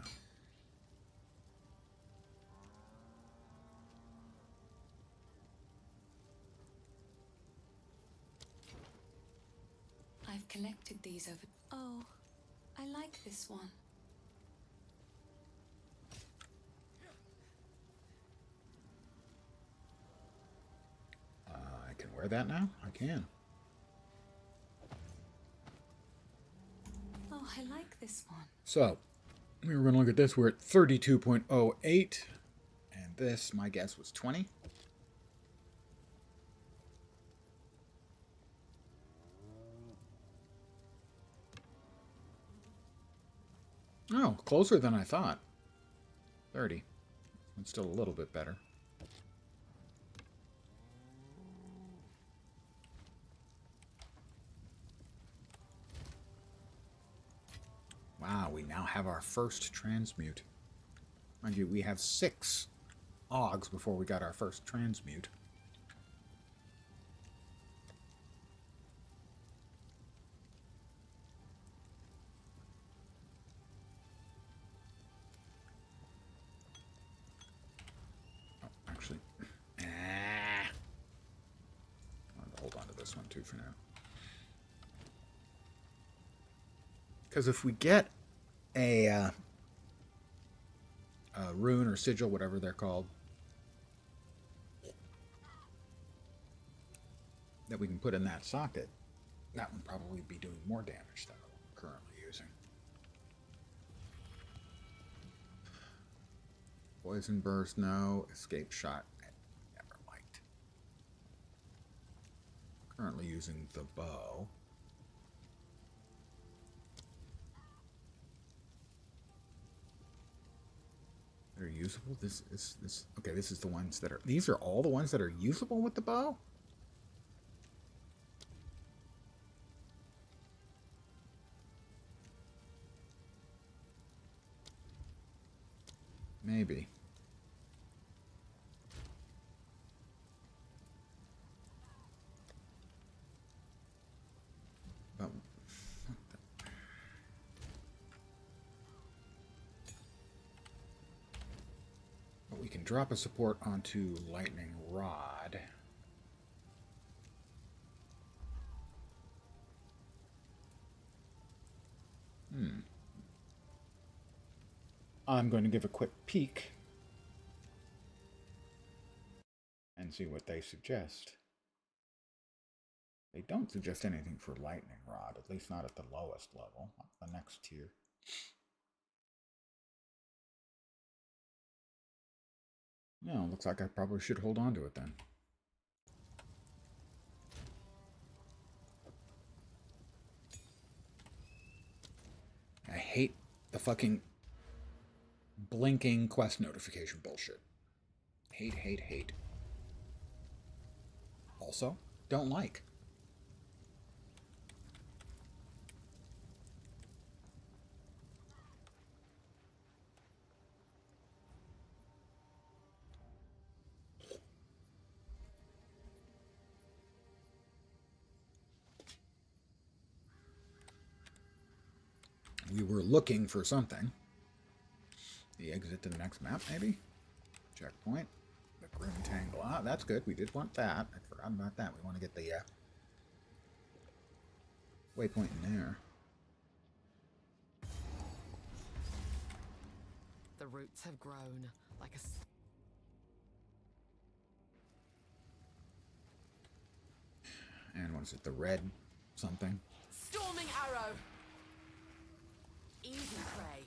I've collected these over... Oh, I like this one. I can wear that now? I can. Oh, I like this one. So, we were going to look at this. We're at 32.08. And this, my guess, was 20. Oh, closer than I thought. 30. It's still a little bit better. Wow, we now have our first transmute. Mind you, we have 6 Augs before we got our first transmute. good for now. Because if we get a rune or sigil, whatever they're called, that we can put in that socket, that would probably be doing more damage than I'm currently using. Poison burst, no. Escape shot, I never liked. Currently using the bow. They're usable. This. Okay, this is the ones that are. These are all the ones that are usable with the bow. Maybe. But we can drop a support onto lightning rod. I'm going to give a quick peek and see what they suggest. They don't suggest anything for lightning rod, at least not at the lowest level, the next tier. No, looks like I probably should hold on to it then. I hate the fucking blinking quest notification bullshit. Hate, hate, hate. Also, don't like. We were looking for something. The exit to the next map, maybe? Checkpoint. The Grim Tangle. Ah, that's good. We did want that. I forgot about that. We want to get the waypoint in there. The roots have grown like a... And what is it? The red something? Storming arrow. Easy prey.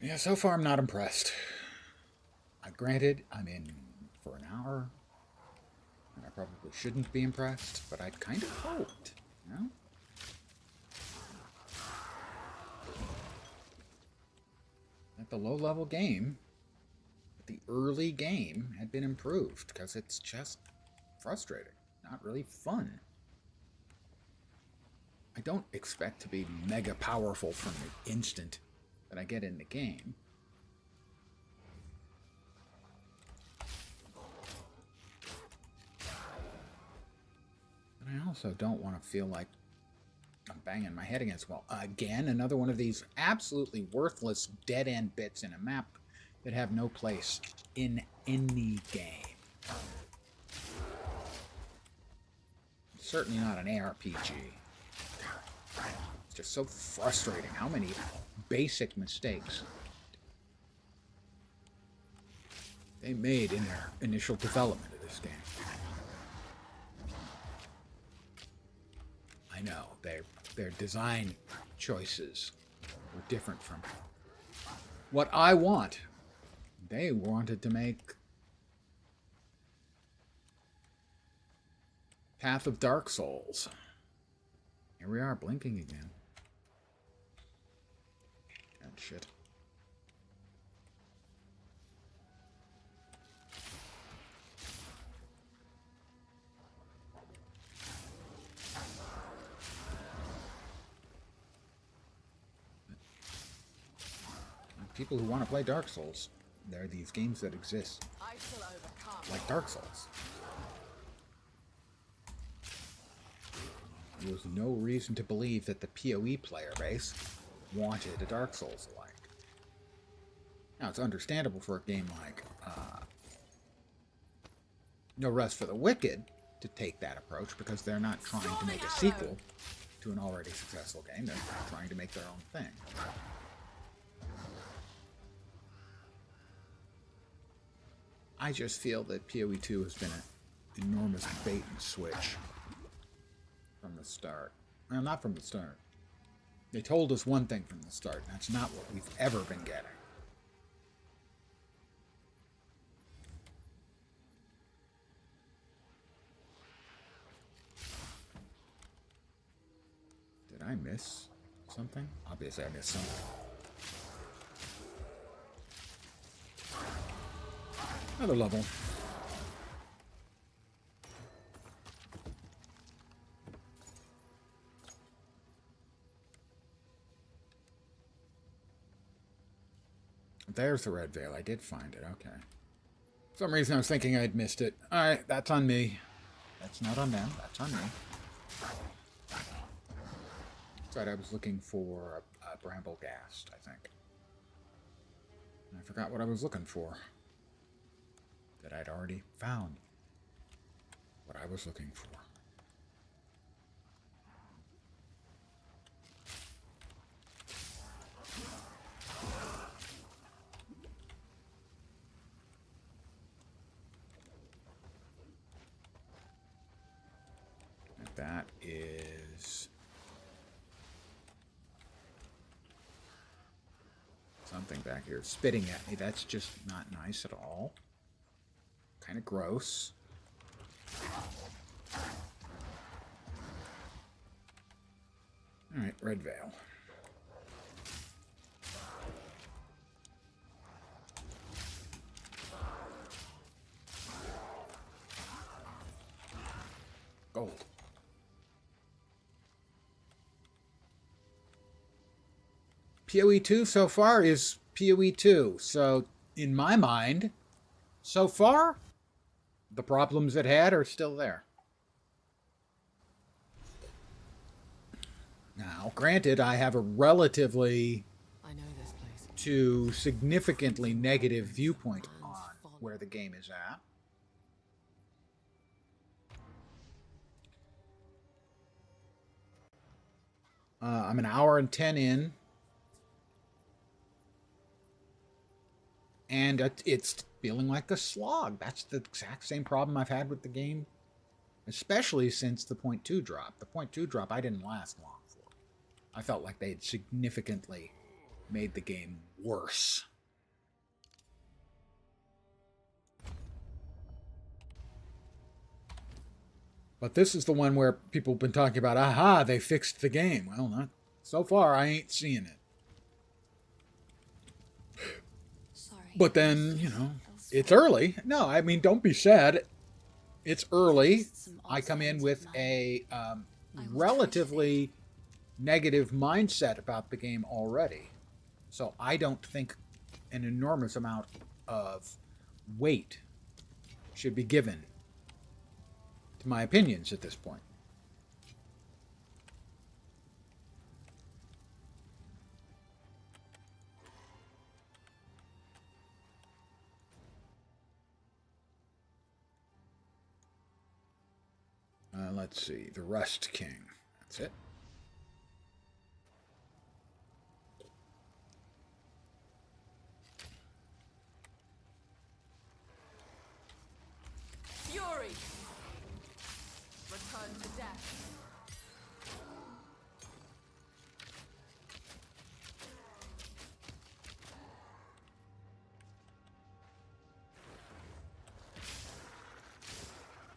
Yeah, so far I'm not impressed. Granted, I'm in for an hour, and I probably shouldn't be impressed, but I kind of hoped, you know? That the low-level game, the early game, had been improved, because it's just frustrating, not really fun. I don't expect to be mega powerful from the instant that I get in the game. But I also don't want to feel like I'm banging my head against the wall. Again, another one of these absolutely worthless dead-end bits in a map that have no place in any game. Certainly not an ARPG. It's just so frustrating how many basic mistakes they made in their initial development of this game. I know, their design choices were different from what I want. They wanted to make Path of Dark Souls. Here we are, blinking again. God, shit. people who want to play Dark Souls. There are these games that exist, I shall overcome. like Dark Souls. There was no reason to believe that the PoE player base wanted a Dark Souls-like. Now, it's understandable for a game like No Rest for the Wicked to take that approach, because they're not trying to make a sequel to an already successful game. They're trying to make their own thing. I just feel that PoE2 has been an enormous bait and switch from the start. Well, not from the start. They told us one thing from the start, and that's not what we've ever been getting. Did I miss something? Obviously I missed something. Another level. There's the red veil. I did find it. Okay. For some reason I was thinking I'd missed it. Alright, that's on me. That's not on them. That's on me. That's right, I was looking for a bramble ghast, I think. And I forgot what I was looking for. That I'd already found what I was looking for. And that is something back here spitting at me. That's just not nice at all. Kind of gross. Alright, red veil. Gold. PoE2 so far is PoE2. So, in my mind, so far, the problems it had are still there. Now, granted, I have a relatively I know this place. to significantly negative viewpoint on where the game is at. I'm an hour and 10 in. And it's feeling like a slog. That's the exact same problem I've had with the game, especially since the point 2 drop. The point 2 drop I didn't last long for. I felt like they had significantly made the game worse. But this is the one where people have been talking about, aha, they fixed the game. Well, not so far, I ain't seeing it. But then, you know, it's early. No, I mean, don't be sad. It's early. I come in with a relatively negative mindset about the game already. So I don't think an enormous amount of weight should be given to my opinions at this point. Let's see, the Rust King. That's it. Fury! Return to death.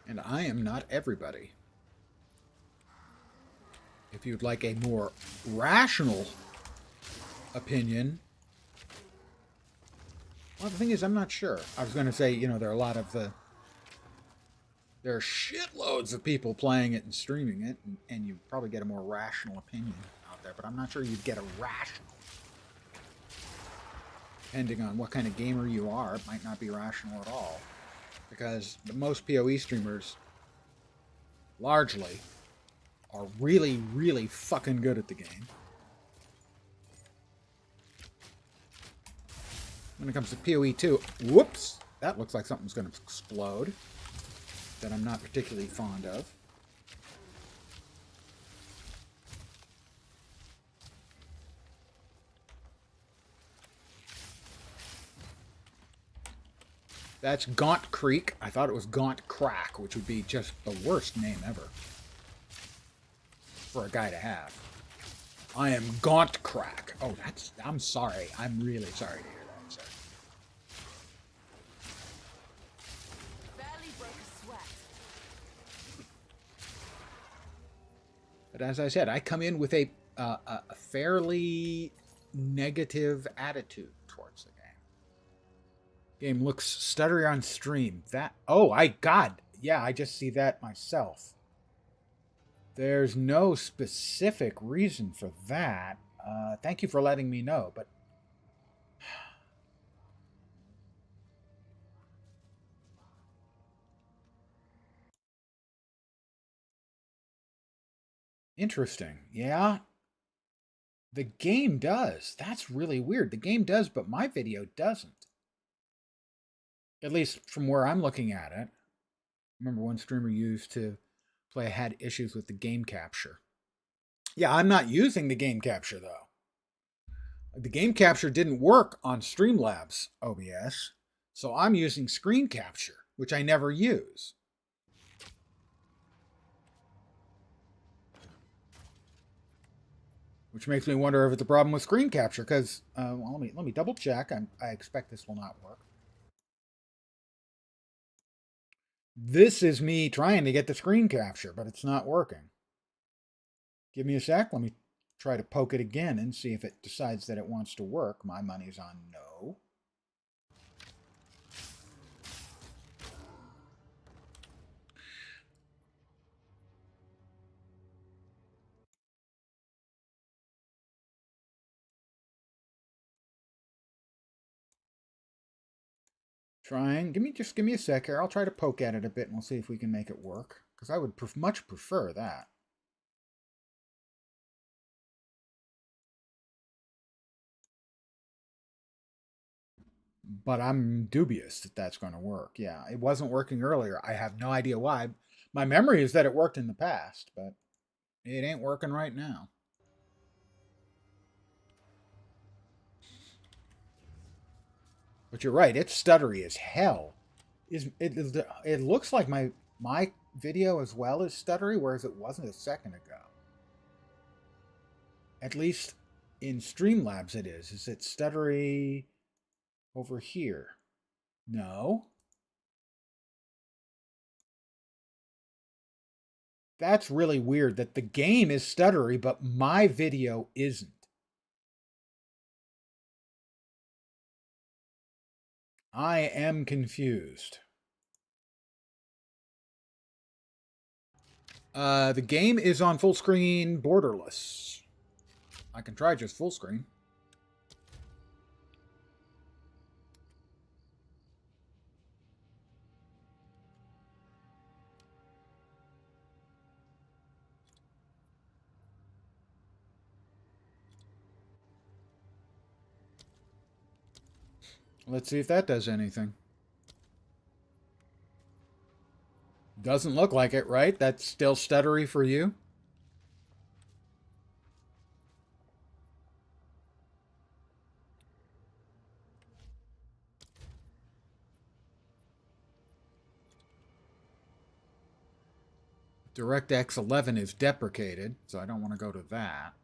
And I am not everybody. If you'd like a more rational opinion, well, the thing is, I'm not sure. I was going to say, you know, there are a lot of there are shitloads of people playing it and streaming it, and you probably get a more rational opinion out there, but I'm not sure you'd get a rational depending on what kind of gamer you are, it might not be rational at all. Because most PoE streamers, largely, are really, really fucking good at the game. When it comes to PoE2, whoops! That looks like something's going to explode. That I'm not particularly fond of. That's Gaunt Creek. I thought it was Gaunt Crack, which would be just the worst name ever for a guy to have. I am Gaunt Crack. Oh, I'm sorry. I'm really sorry to hear that, sir. Barely broke a sweat. But as I said, I come in with a fairly negative attitude towards the game. Game looks stuttery on stream. God. Yeah, I just see that myself. There's no specific reason for that. Thank you for letting me know, but... Interesting. Yeah. The game does. That's really weird. The game does, but my video doesn't. At least from where I'm looking at it. Remember one streamer used to play had issues with the game capture. Yeah, I'm not using the game capture though. The game capture didn't work on Streamlabs OBS, so I'm using screen capture, which I never use. Which makes me wonder if it's a problem with screen capture, because well, let me double check. I expect this will not work. This is me trying to get the screen capture, but it's not working. Give me a sec. Let me try to poke it again and see if it decides that it wants to work. My money's on no. Trying. Just give me a sec here. I'll try to poke at it a bit and we'll see if we can make it work. Because I would much prefer that. But I'm dubious that that's going to work. Yeah, it wasn't working earlier. I have no idea why. My memory is that it worked in the past, but it ain't working right now. But you're right, it's stuttery as hell. It looks like my video as well is stuttery, whereas it wasn't a second ago. At least in Streamlabs it is. Is it stuttery over here? No. That's really weird that the game is stuttery, but my video isn't. I am confused. The game is on full screen borderless. I can try just full screen. Let's see if that does anything. Doesn't look like it, right? That's still stuttery for you? DirectX 11 is deprecated, so I don't want to go to that.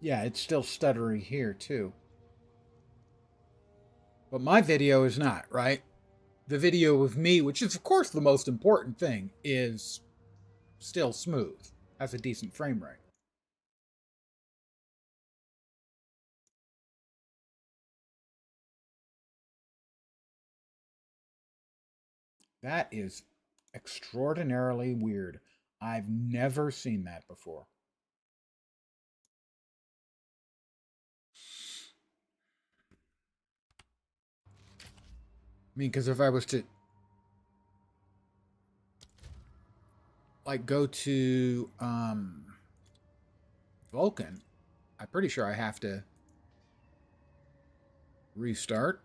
Yeah, it's still stuttery here, too. But my video is not, right? The video of me, which is, of course, the most important thing, is still smooth. Has a decent frame rate. That is extraordinarily weird. I've never seen that before. I mean, because if I was to like go to Vulcan, I'm pretty sure I have to restart.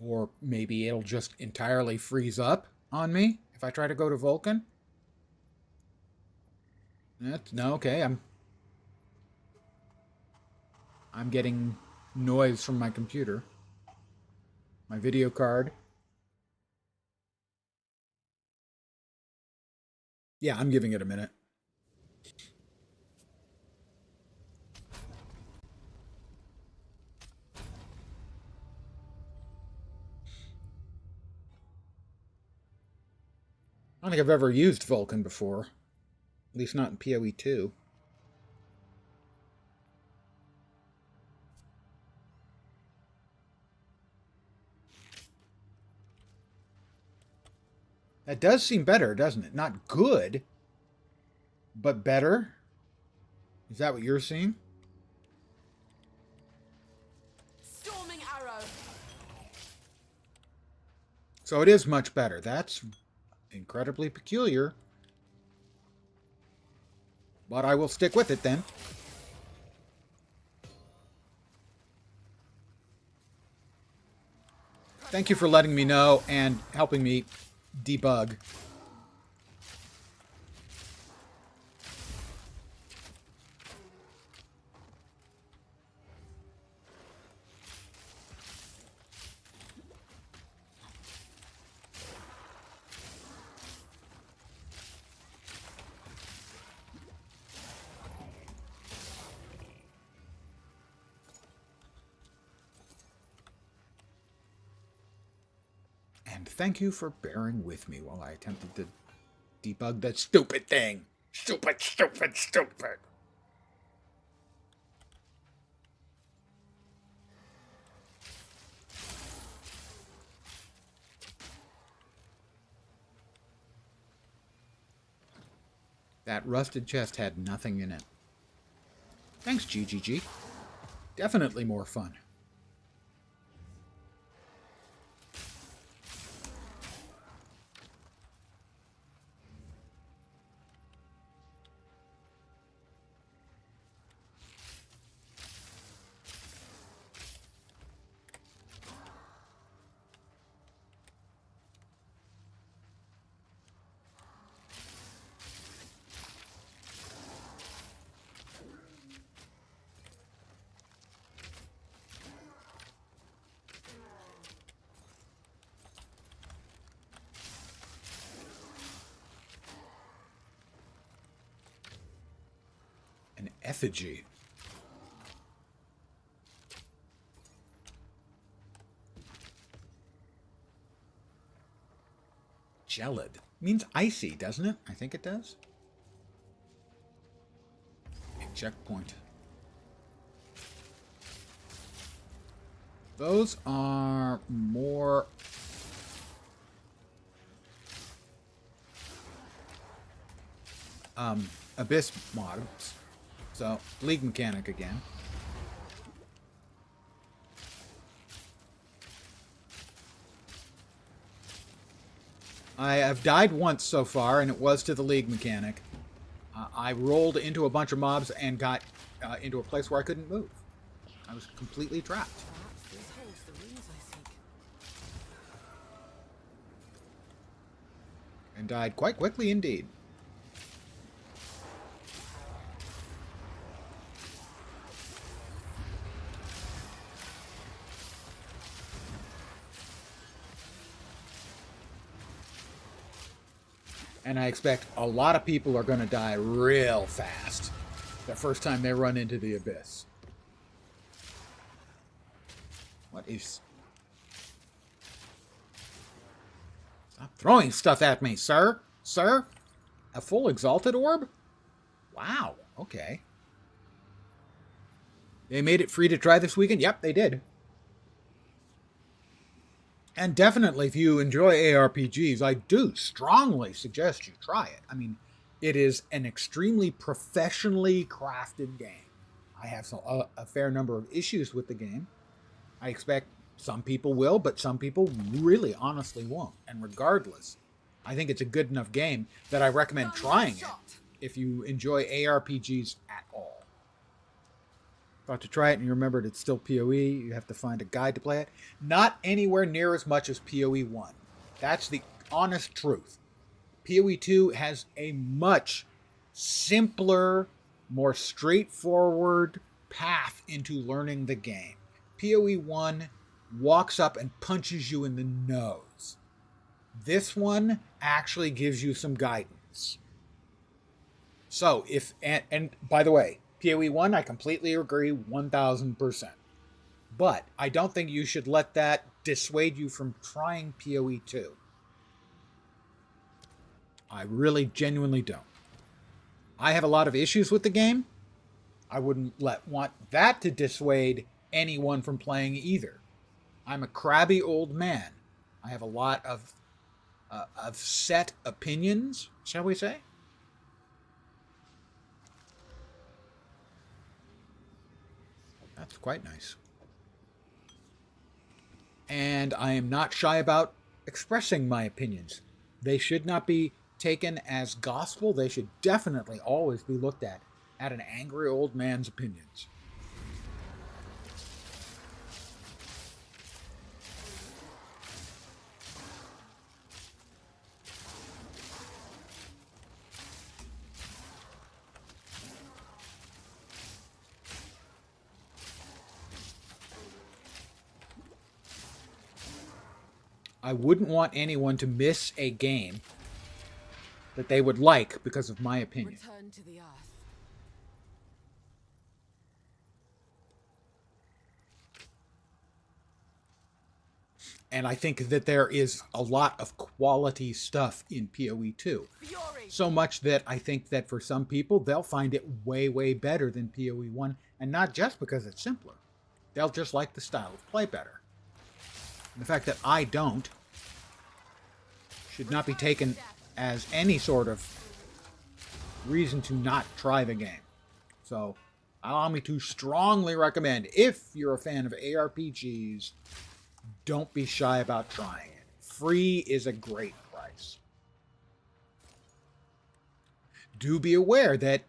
Or maybe it'll just entirely freeze up on me if I try to go to Vulcan. No, okay. I'm getting noise from my computer. My video card. Yeah, I'm giving it a minute. I don't think I've ever used Vulcan before. At least not in PoE2. That does seem better, doesn't it? Not good, but better. Is that what you're seeing? Storming arrow. So it is much better. That's incredibly peculiar. But I will stick with it then. Thank you for letting me know and helping me debug. And thank you for bearing with me while I attempted to debug that stupid thing. Stupid, stupid, stupid. That rusted chest had nothing in it. Thanks, GGG. Definitely more fun. An effigy. Gelid. Means icy, doesn't it? I think it does. A checkpoint. Those are more... Abyss mods. So, League mechanic again. I have died once so far, and it was to the League mechanic. I rolled into a bunch of mobs and got into a place where I couldn't move. I was completely trapped. Perhaps this holds the runes I seek. And died quite quickly indeed. And I expect a lot of people are going to die real fast the first time they run into the abyss. What is... Stop throwing stuff at me, sir! Sir? A full exalted orb? Wow, okay. They made it free to try this weekend? Yep, they did. And definitely, if you enjoy ARPGs, I do strongly suggest you try it. I mean, it is an extremely professionally crafted game. I have a fair number of issues with the game. I expect some people will, but some people really honestly won't. And regardless, I think it's a good enough game that I recommend trying it if you enjoy ARPGs at all. About to try it and you remembered it's still PoE, you have to find a guide to play it. Not anywhere near as much as PoE 1. That's the honest truth. PoE 2 has a much simpler, more straightforward path into learning the game. PoE 1 walks up and punches you in the nose. This one actually gives you some guidance. So, and by the way, PoE 1, I completely agree 1000%. But I don't think you should let that dissuade you from trying PoE 2. I really genuinely don't. I have a lot of issues with the game. I wouldn't want that to dissuade anyone from playing either. I'm a crabby old man. I have a lot of set opinions, shall we say? That's quite nice. And I am not shy about expressing my opinions. They should not be taken as gospel. They should definitely always be looked at an angry old man's opinions. I wouldn't want anyone to miss a game that they would like because of my opinion. Return to the earth. And I think that there is a lot of quality stuff in PoE 2. Fury. So much that I think that for some people, they'll find it way, way better than PoE 1. And not just because it's simpler. They'll just like the style of play better. And the fact that I don't should not be taken as any sort of reason to not try the game. So, allow me to strongly recommend, if you're a fan of ARPGs, don't be shy about trying it. Free is a great price. Do be aware that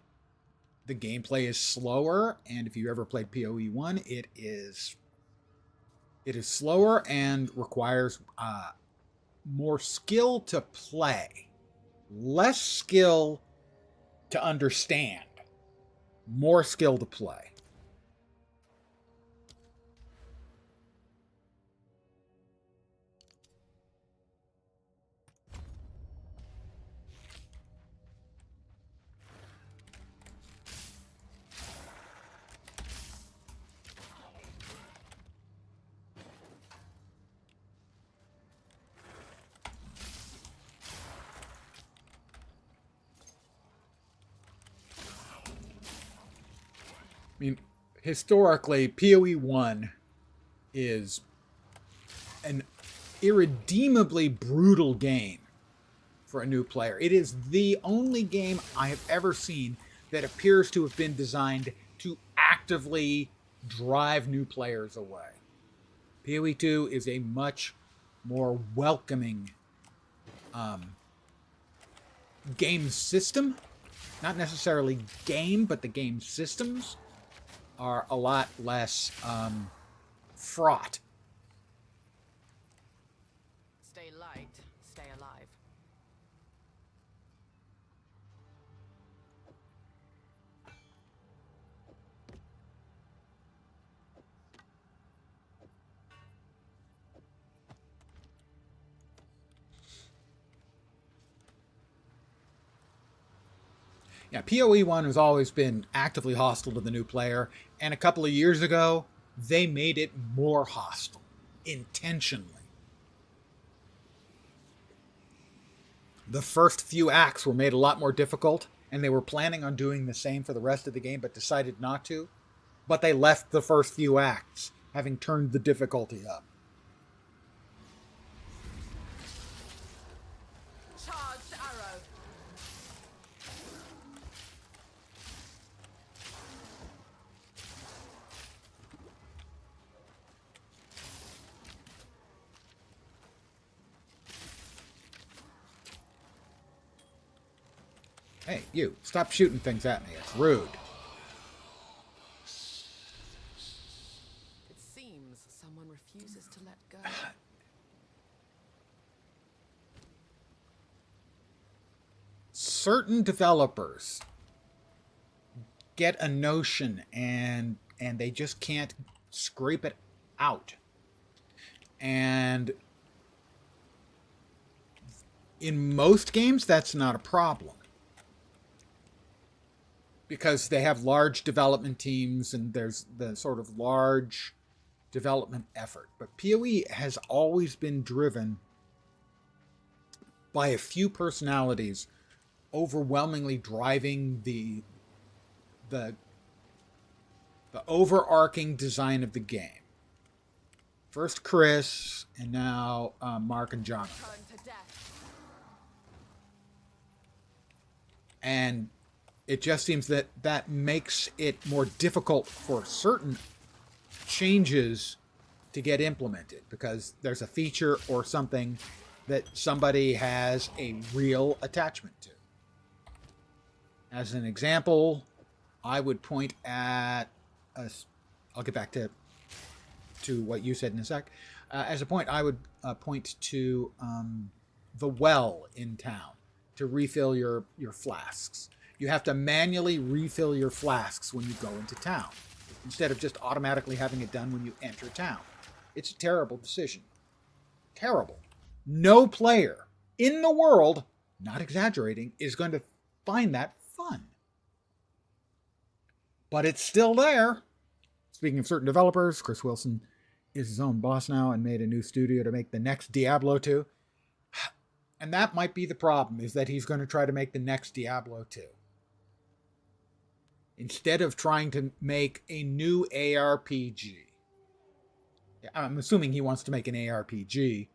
the gameplay is slower, and if you ever played PoE 1, it is slower and requires more skill to play. Less skill to understand. More skill to play. I mean, historically, PoE 1 is an irredeemably brutal game for a new player. It is the only game I have ever seen that appears to have been designed to actively drive new players away. PoE 2 is a much more welcoming game system. Not necessarily game, but the game systems are a lot less fraught. Stay light, stay alive. Yeah, PoE 1 has always been actively hostile to the new player, and a couple of years ago, they made it more hostile, intentionally. The first few acts were made a lot more difficult, and they were planning on doing the same for the rest of the game, but decided not to. But they left the first few acts, having turned the difficulty up. Hey, you, stop shooting things at me. It's rude. It seems someone refuses to let go. Certain developers get a notion and they just can't scrape it out. And in most games, that's not a problem, because they have large development teams and there's the sort of large development effort. But PoE has always been driven by a few personalities overwhelmingly driving the overarching design of the game. First Chris, and now Mark and Jonathan. Turn to death. And it just seems that that makes it more difficult for certain changes to get implemented, because there's a feature or something that somebody has a real attachment to. As an example, I would point at I'll get back to what you said in a sec. As a point, I would point to the well in town to refill your flasks. You have to manually refill your flasks when you go into town, instead of just automatically having it done when you enter town. It's a terrible decision. Terrible. No player in the world, not exaggerating, is going to find that fun. But it's still there. Speaking of certain developers, Chris Wilson is his own boss now and made a new studio to make the next Diablo 2. And that might be the problem, is that he's going to try to make the next Diablo 2. Instead of trying to make a new ARPG. I'm assuming he wants to make an ARPG.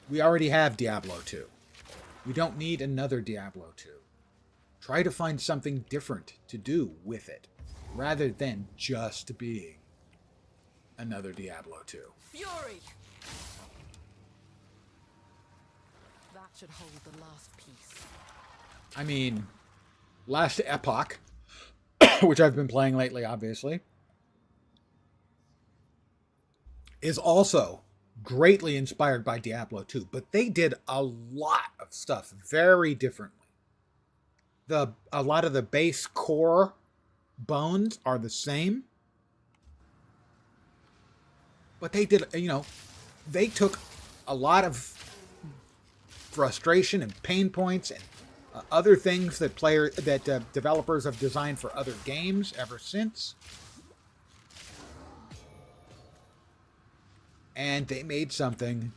We already have Diablo 2. We don't need another Diablo 2. Try to find something different to do with it, rather than just being another Diablo 2. Fury! That should hold the last piece. I mean, Last Epoch, which I've been playing lately, obviously, is also greatly inspired by Diablo 2, but they did a lot of stuff very differently. A lot of the base core bones are the same, but they did, they took a lot of frustration and pain points and other things that developers have designed for other games ever since, and they made something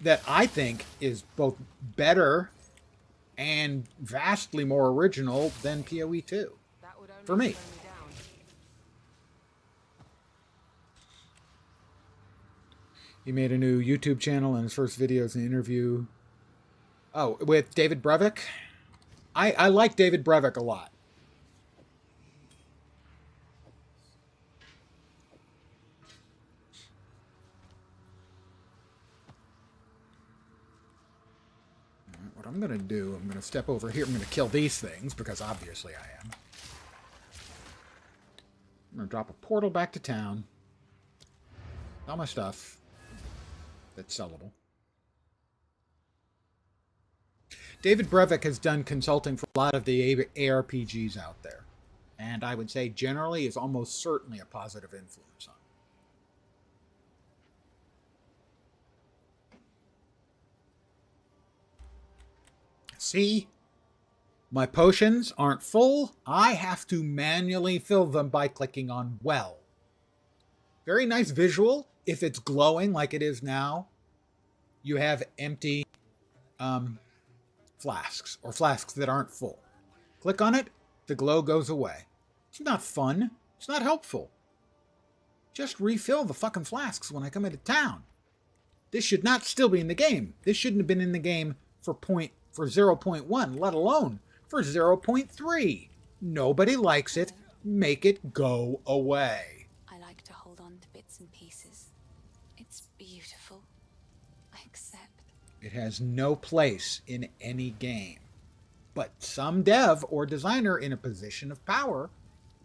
that I think is both better and vastly more original than PoE2. That would only For me. slow me down. He made a new YouTube channel, and his first video is an interview. Oh, with David Brevik. I like David Brevik a lot. What I'm going to do, I'm going to step over here. I'm going to kill these things, because obviously I am. I'm going to drop a portal back to town. All my stuff that's sellable. David Brevik has done consulting for a lot of the ARPGs out there, and I would say generally is almost certainly a positive influence on it. See? My potions aren't full. I have to manually fill them by clicking on well. Very nice visual. If it's glowing like it is now, you have empty flasks, or flasks that aren't full. Click on it, the glow goes away. It's not fun. It's not helpful. Just refill the fucking flasks when I come into town. This should not still be in the game. This shouldn't have been in the game for 0.1, let alone for 0.3. Nobody likes it. Make it go away. I like to hold on to bits and pieces. It's beautiful. I accept. It has no place in any game. But some dev or designer in a position of power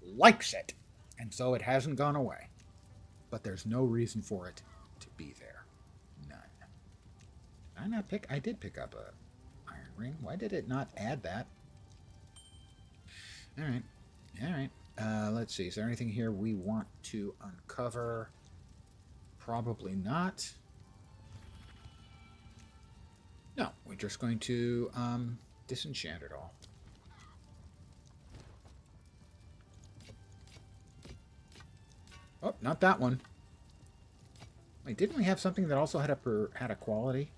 likes it. And so it hasn't gone away. But there's no reason for it to be there. None. I did pick up a iron ring. Why did it not add that? Alright. Alright. Let's see. Is there anything here we want to uncover? Probably not. No, we're just going to disenchant it all. Oh, not that one. Wait, didn't we have something that also had a quality?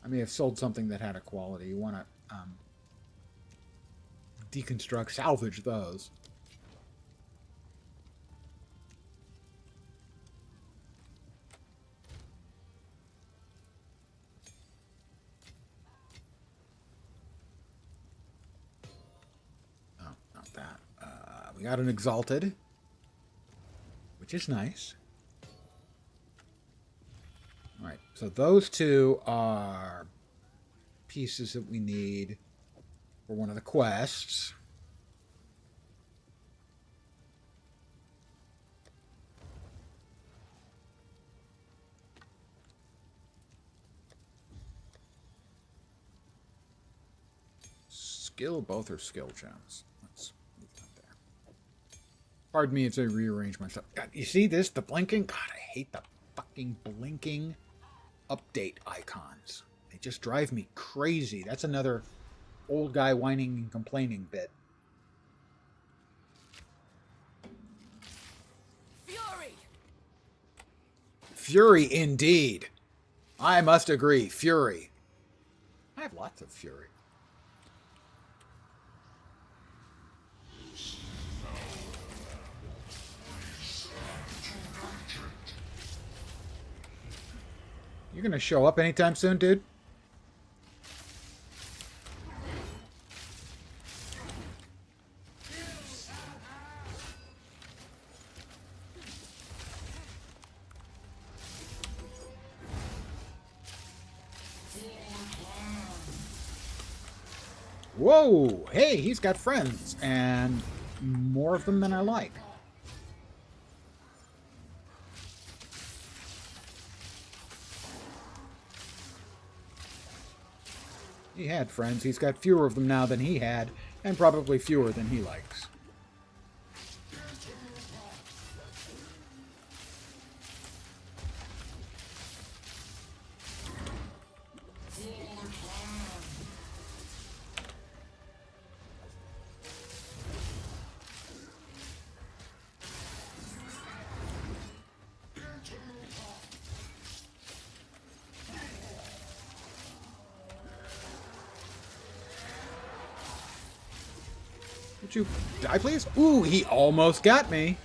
I may have sold something that had a quality. You want to deconstruct, salvage those. Oh, not that. We got an Exalted, which is nice. All right, so those two are pieces that we need for one of the quests. Skill, both are skill gems. Let's move that there. Pardon me as I rearrange myself. God, you see this? The blinking? God, I hate the fucking blinking update icons. They just drive me crazy. That's another old guy whining and complaining bit. Fury! Fury indeed. I must agree. Fury. I have lots of fury. You gonna show up anytime soon, dude? Whoa! Hey, he's got friends, and more of them than I like. He had friends. He's got fewer of them now than he had, and probably fewer than he likes. Would you die, please? Ooh, he almost got me.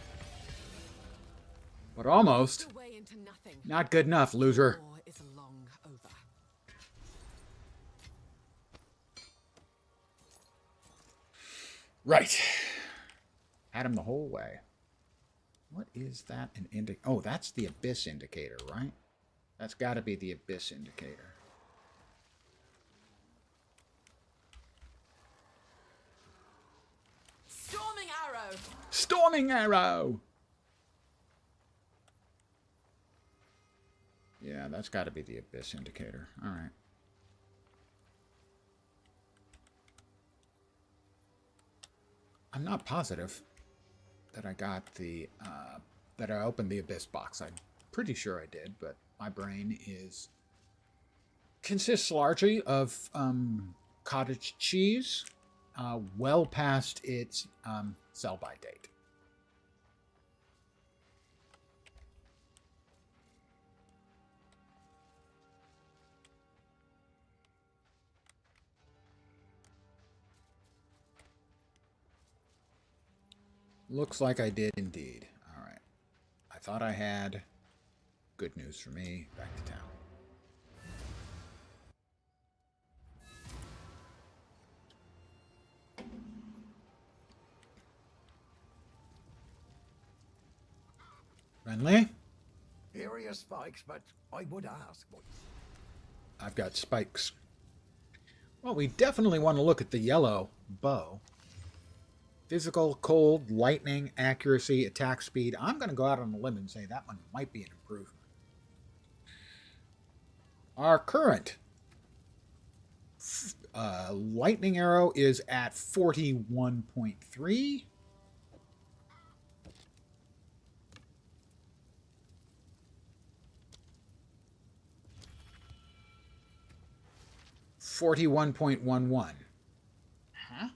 But almost. Way into nothing. Not good enough, loser. War is long over. Right. Had him the whole way. What is that an indicator? Oh, that's the Abyss indicator, right? That's got to be the Abyss indicator. Storming arrow! Storming arrow! Yeah, that's got to be the Abyss indicator. All right. I'm not positive that I got the, that I opened the Abyss box. I'm pretty sure I did, but my brain consists largely of cottage cheese, well past its sell-by date. Looks like I did indeed. All right. I thought I had good news for me. Back to town. Friendly? Here are your spikes, but I would ask. I've got spikes. Well, we definitely want to look at the yellow bow. Physical, cold, lightning, accuracy, attack speed. I'm going to go out on a limb and say that one might be an improvement. Our current lightning arrow is at 41.3. $41.11. Huh?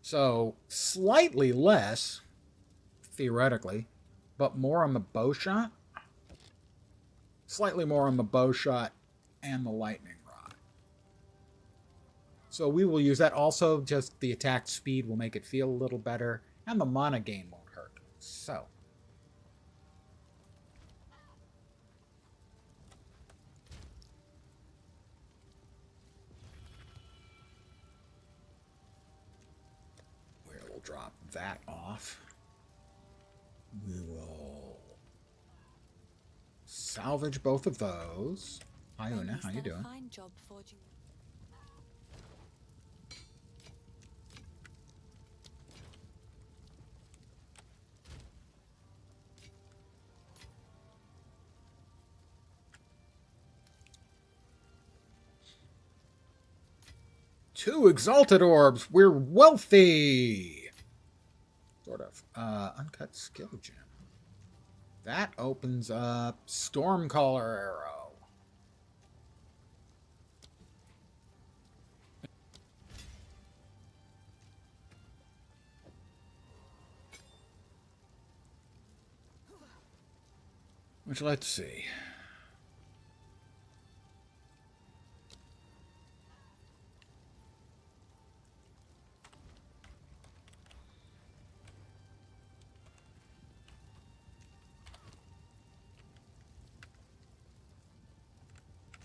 So slightly less, theoretically, but more on the bow shot. Slightly more on the bow shot and the lightning rod. So we will use that. Also, just the attack speed will make it feel a little better, and the mana gain won't hurt. So. We'll drop that off. We will salvage both of those. Hi, Una. How you doing? Fine job forging. Two exalted orbs. We're wealthy. Sort of. Uncut skill gem. That opens up Stormcaller Arrow. Which, let's see.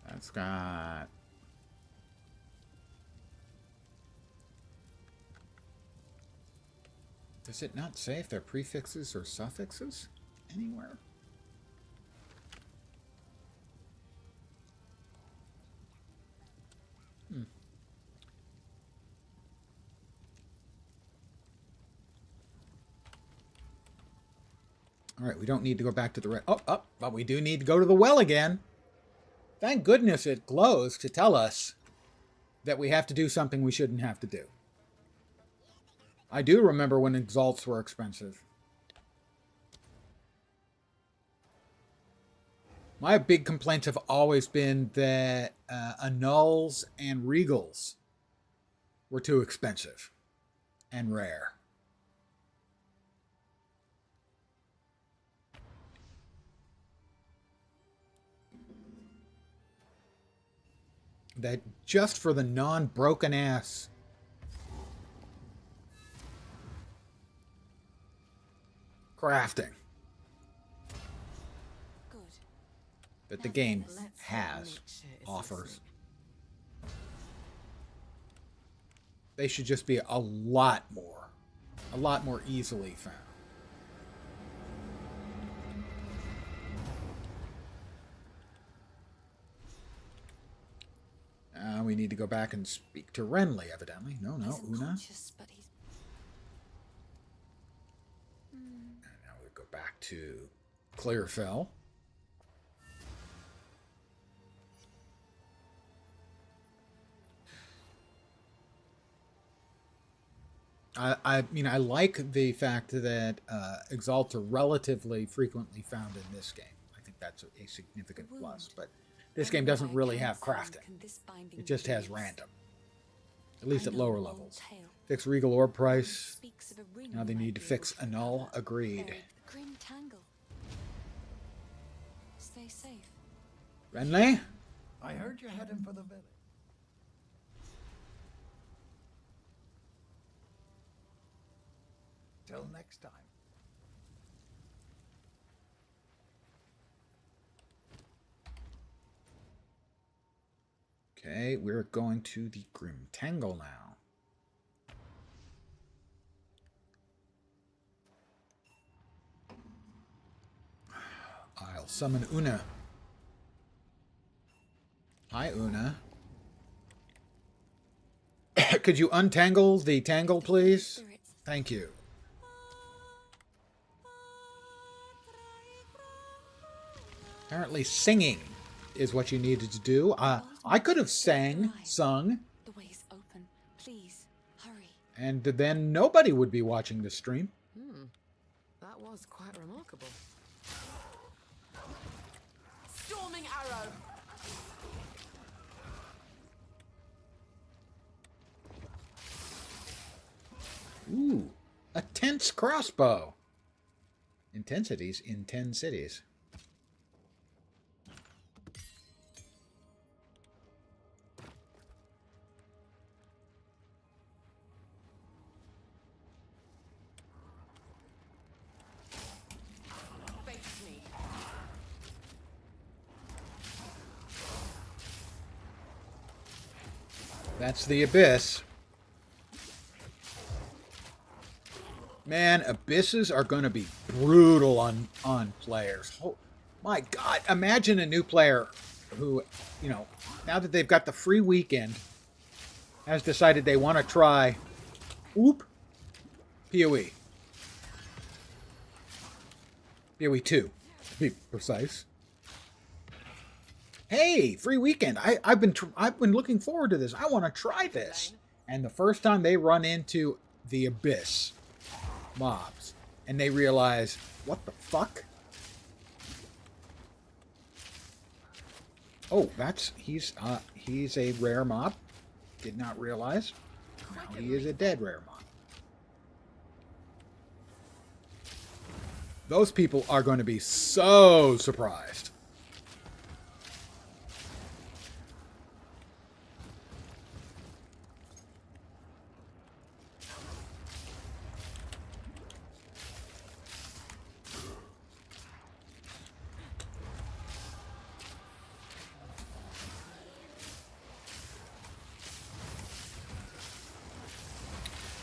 That's got... Does it not say if they're prefixes or suffixes anywhere? All right, we don't need to go back to the... but we do need to go to the well again. Thank goodness it glows to tell us that we have to do something we shouldn't have to do. I do remember when exalts were expensive. My big complaints have always been that annuls and regals were too expensive and rare. That just for the non-broken ass crafting Good. that the game Let's has, make sure it's offers. They should just be a lot more easily found. We need to go back and speak to Renly, evidently. No, He's Una. unconscious, but he's... And now we go back to Clearfell. I mean, I like the fact that Exalts are relatively frequently found in this game. I think that's a significant plus. But this game doesn't really have crafting. It just has random. At least at lower levels. Fix Regal Orb price. Now they need to fix Annul. Agreed. Grim Tangle. Stay safe. Renly? I heard you're heading for the village. Till next time. Okay, we're going to the Grim Tangle now. I'll summon Una. Hi, Una. Could you untangle the tangle, please? Spirits. Thank you. Apparently singing is what you needed to do. I could have sung, The way's open. Please, hurry. and then nobody would be watching the stream. That was quite remarkable. Storming arrow. Ooh, a tense crossbow. Intensities in 10 cities. Face me. That's the Abyss. Man, Abysses are going to be brutal on players. Oh, my God, imagine a new player who, you know, now that they've got the free weekend, has decided they want to try, PoE. PoE2, to be precise. Hey, free weekend. I've been looking forward to this. I want to try this. And the first time they run into the Abyss mobs and they realize, what the fuck? Oh, he's a rare mob. Did not realize. Now he is a dead rare mob. Those people are going to be so surprised.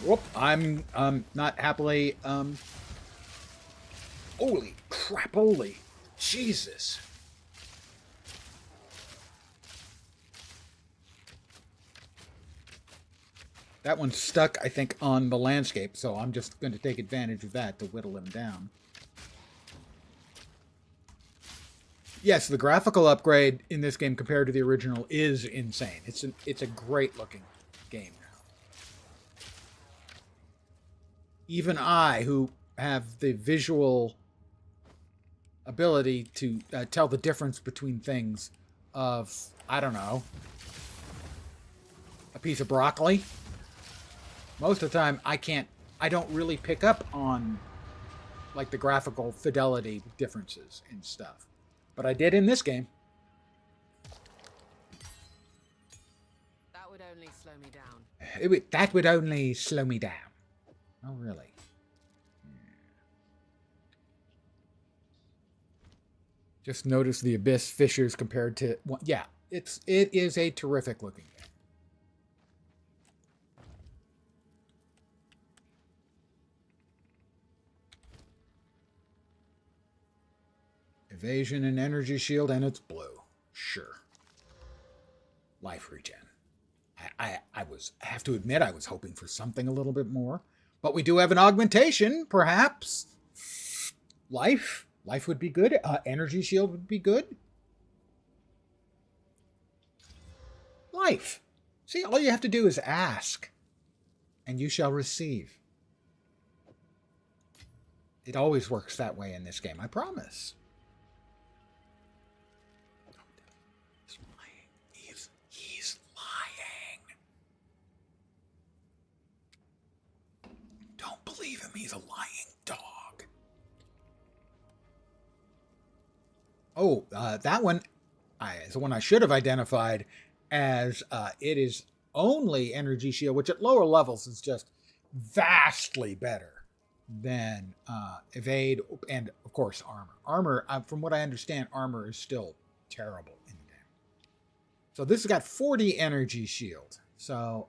Whoop, I'm not happily holy crap, holy Jesus. That one's stuck, I think, on the landscape, so I'm just going to take advantage of that to whittle him down. Yes, the graphical upgrade in this game compared to the original is insane. It's a great looking game now. Even I, who have the visual ability to tell the difference between things of, I don't know, a piece of broccoli. Most of the time, I don't really pick up on, like, the graphical fidelity differences and stuff. But I did in this game. That would only slow me down. That would only slow me down. Oh, really? Just notice the Abyss fissures compared to... Well, yeah, it is a terrific looking game. Evasion and energy shield, and it's blue. Sure. Life regen. I have to admit, I was hoping for something a little bit more. But we do have an augmentation, perhaps. Life would be good. Energy shield would be good. Life. See, all you have to do is ask, and you shall receive. It always works that way in this game, I promise. He's lying. Don't believe him. He's a lying dog. Oh, that one is the one I should have identified as it is only energy shield, which at lower levels is just vastly better than evade and, of course, armor. Armor, from what I understand, armor is still terrible in the game. So this has got 40 energy shield. So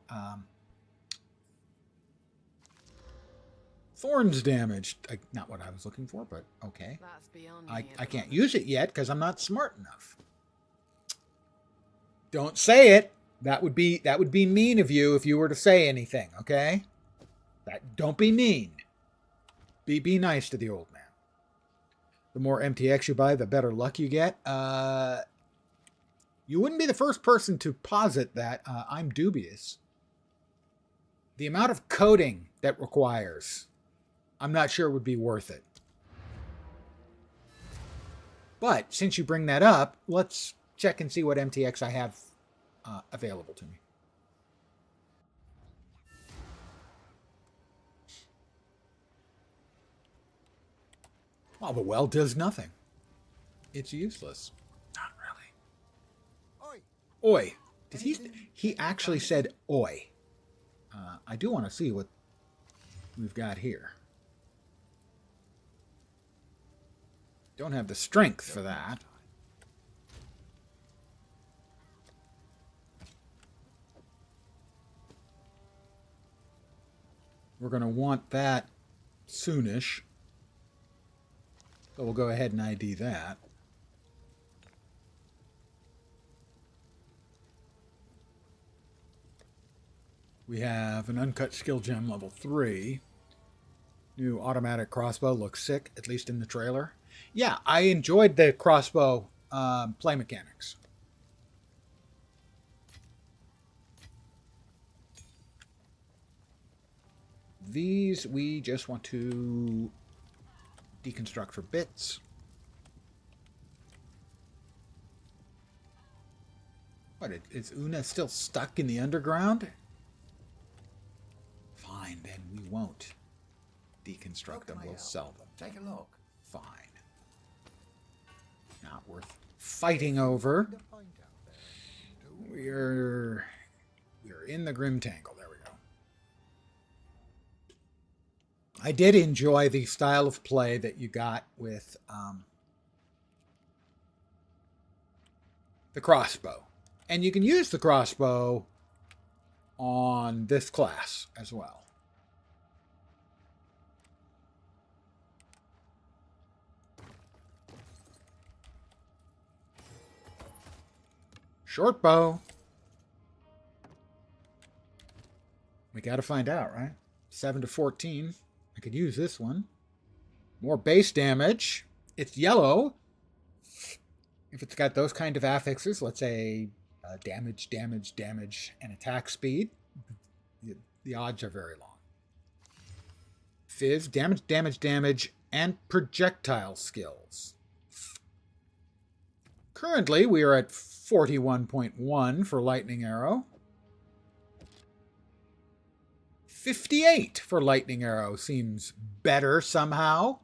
Thorns damage, not what I was looking for, but okay. That's beyond I me. can't use it yet because I'm not smart enough. Don't say it. That would be mean of you if you were to say anything, okay? Don't be mean. Be nice to the old man. The more MTX you buy, the better luck you get. You wouldn't be the first person to posit that. I'm dubious. The amount of coding that requires, I'm not sure it would be worth it. But since you bring that up, let's check and see what MTX I have available to me. Well, the well does nothing. It's useless. Not really. Oi. Did he actually said oi. I do want to see what we've got here. Don't have the strength for that. We're going to want that soonish. So we'll go ahead and ID that. We have an uncut skill gem level 3. New automatic crossbow looks sick, at least in the trailer. Yeah, I enjoyed the crossbow play mechanics. These we just want to deconstruct for bits. What, is Una still stuck in the underground? Fine, then we won't deconstruct them. We'll sell them. Take a look. Fine. Not worth fighting over. We're in the Grim Tangle. There we go. I did enjoy the style of play that you got with the crossbow. And you can use the crossbow on this class as well. Short bow. We got to find out, right? 7 to 14. I could use this one. More base damage. It's yellow. If it's got those kind of affixes, let's say damage, and attack speed, the odds are very long. Fizz, damage, and projectile skills. Currently, we are at 41.1 for lightning arrow. 58 for lightning arrow seems better somehow.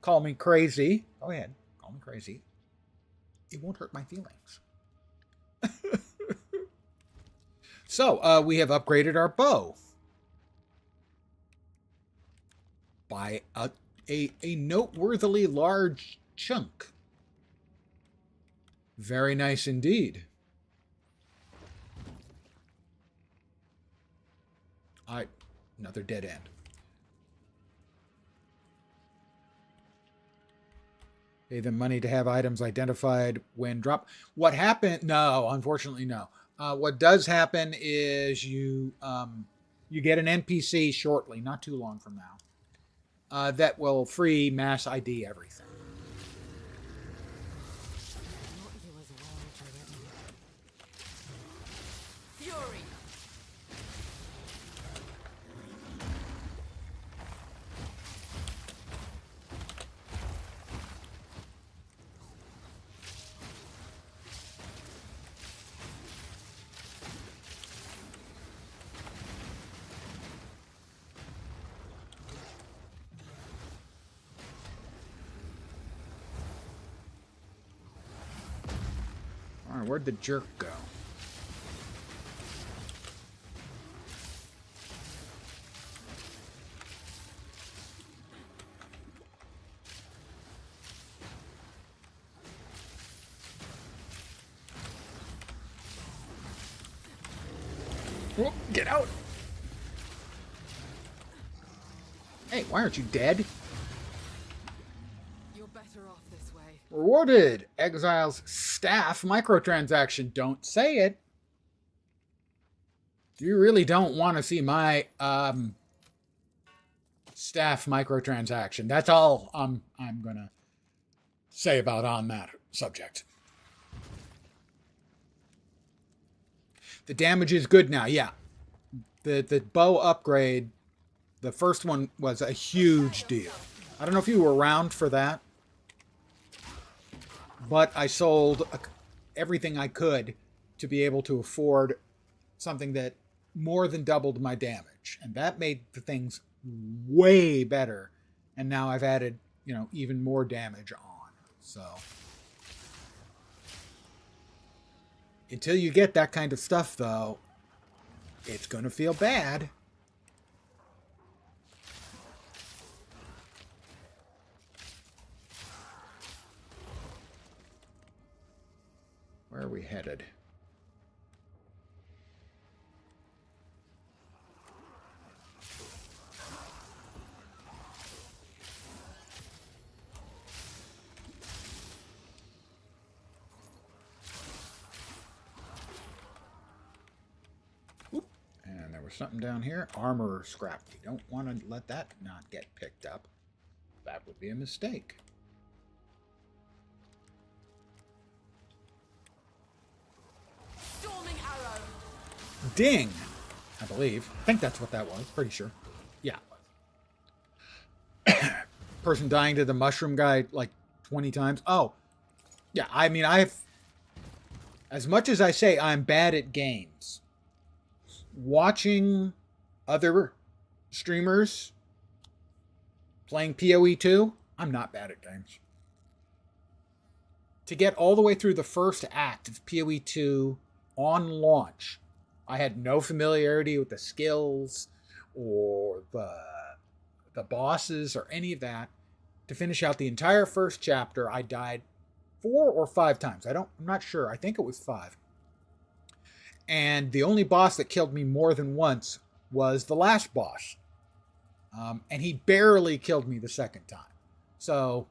Call me crazy. Go ahead, call me crazy. It won't hurt my feelings. So, we have upgraded our bow by a noteworthily large chunk. Very nice indeed. Another dead end. Pay them money to have items identified when drop. What happened? No, unfortunately, no. What does happen is you get an NPC shortly, not too long from now, that will free mass ID everything. Fury. All right, where'd the jerk go? Whoop, get out! Hey, why aren't you dead? You're better off this way. Rewarded. Exile's staff microtransaction. Don't say it. You really don't want to see my staff microtransaction. That's all I'm gonna say about on that subject. The damage is good now. Yeah, the bow upgrade, the first one was a huge deal. I don't know if you were around for that, but I sold everything I could to be able to afford something that more than doubled my damage, and that made the things way better. And now I've added, even more damage on. So until you get that kind of stuff, though, it's going to feel bad. Where are we headed? And there was something down here. Armor scrap. You don't want to let that not get picked up. That would be a mistake. Storming arrow. Ding, I believe. I think that's what that was. Pretty sure. Yeah. Person dying to the mushroom guy like 20 times. Oh, yeah. I mean, as much as I say I'm bad at games, watching other streamers playing PoE2, I'm not bad at games. To get all the way through the first act of PoE2 on launch, I had no familiarity with the skills or the bosses or any of that. To finish out the entire first chapter, I died 4 or 5 times. I'm not sure. I think it was 5. And the only boss that killed me more than once was the last boss. And he barely killed me the second time. So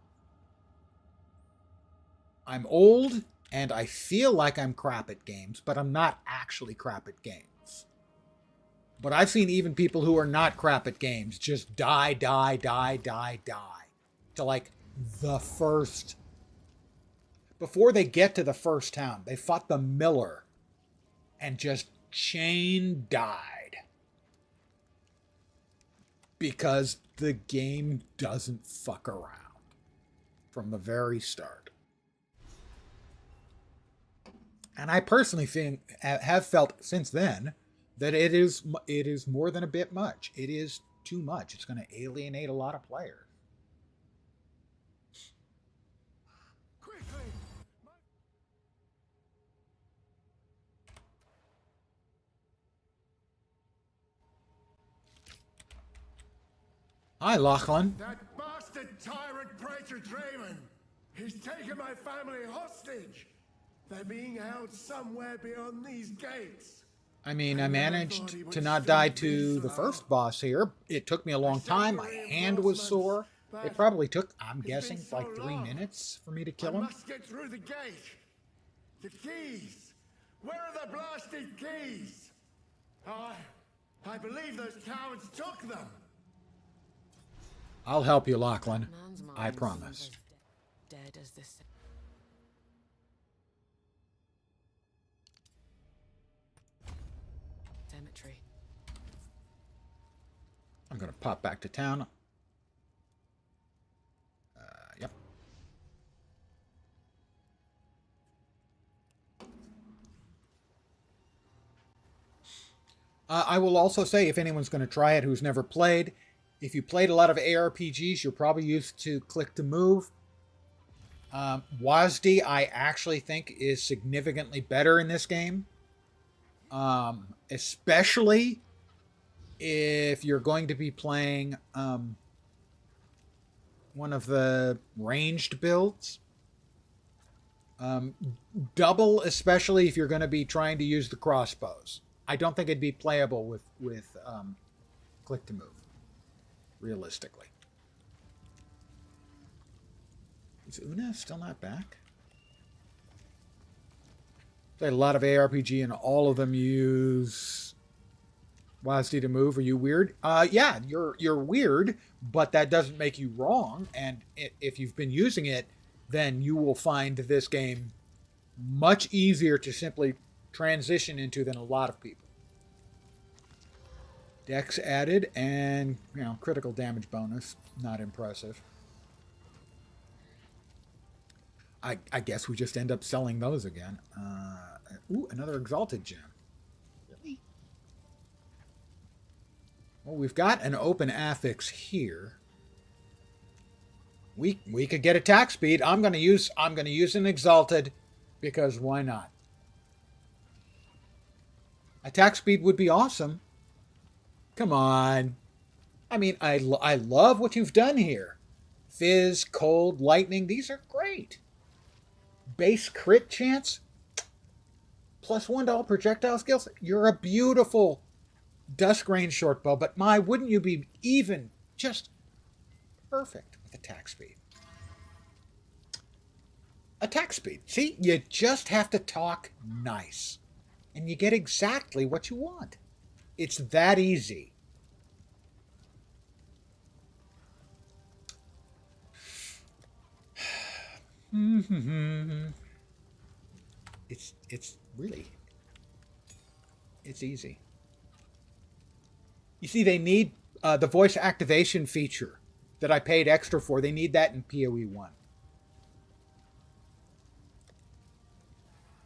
I'm old and I feel like I'm crap at games, but I'm not actually crap at games. But I've seen even people who are not crap at games just die to like the first. Before they get to the first town, they fought the miller and just chain died. Because the game doesn't fuck around from the very start. And I personally have felt since then that it is more than a bit much. It is too much. It's going to alienate a lot of players. Quickly! Hi, Lachlan. That bastard tyrant Praetor Draven! He's taken my family hostage! They're being held somewhere beyond these gates. I mean, I managed to not die to the first boss here. It took me a long time. My hand was sore. It probably took, I'm guessing, like 3 minutes for me to kill him. I must get through the gate. The keys. Where are the blasted keys? I believe those cowards took them. I'll help you, Lachlan. Man's mind I seems promise. as dead as this. Cemetery. I'm going to pop back to town. Yep. I will also say, if anyone's going to try it who's never played, if you played a lot of ARPGs, you're probably used to click to move. WASD, I actually think, is significantly better in this game. Especially if you're going to be playing one of the ranged builds. Double, especially if you're going to be trying to use the crossbows. I don't think it'd be playable with click to move, realistically. Is Una still not back? They had a lot of ARPG and all of them use WASD to move. Are you weird? Yeah, you're weird, but that doesn't make you wrong. And if you've been using it, then you will find this game much easier to simply transition into than a lot of people. Dex added and, critical damage bonus. Not impressive. I guess we just end up selling those again. Ooh, another Exalted gem. Really? Well, we've got an open affix here. We could get attack speed. I'm gonna use an Exalted because why not? Attack speed would be awesome. Come on. I mean, I love what you've done here. Fizz, cold, lightning, these are great. Base crit chance, +1 to all projectile skills. You're a beautiful dusk range short bow, but wouldn't you be even just perfect with attack speed? Attack speed. See, you just have to talk nice, and you get exactly what you want. It's that easy. It's really, it's easy. You see, they need the voice activation feature that I paid extra for. They need that in PoE1.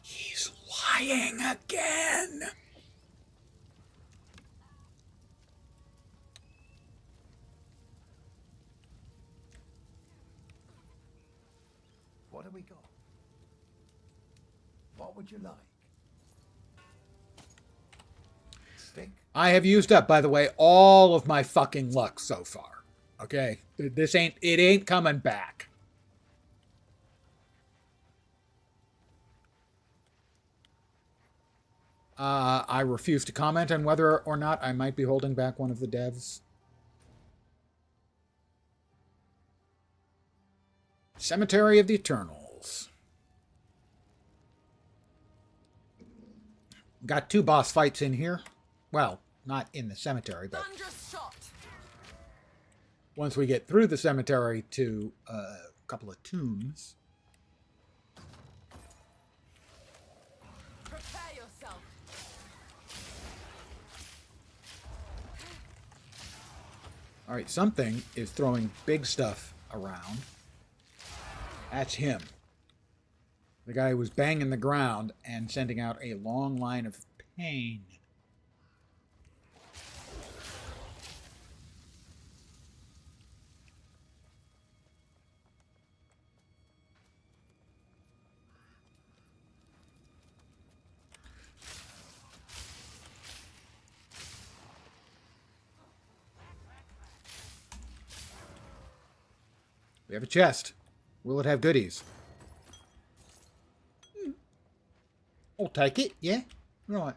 He's lying again. What have we got? What would you like? Stick? I have used up, by the way, all of my fucking luck so far. Okay? It ain't coming back. I refuse to comment on whether or not I might be holding back one of the devs. Cemetery of the Eternals. Got 2 boss fights in here. Well, not in the cemetery, but once we get through the cemetery to a couple of tombs. Prepare yourself. All right, something is throwing big stuff around. That's him. The guy who was banging the ground and sending out a long line of pain. We have a chest. Will it have goodies? I'll take it, yeah? Right.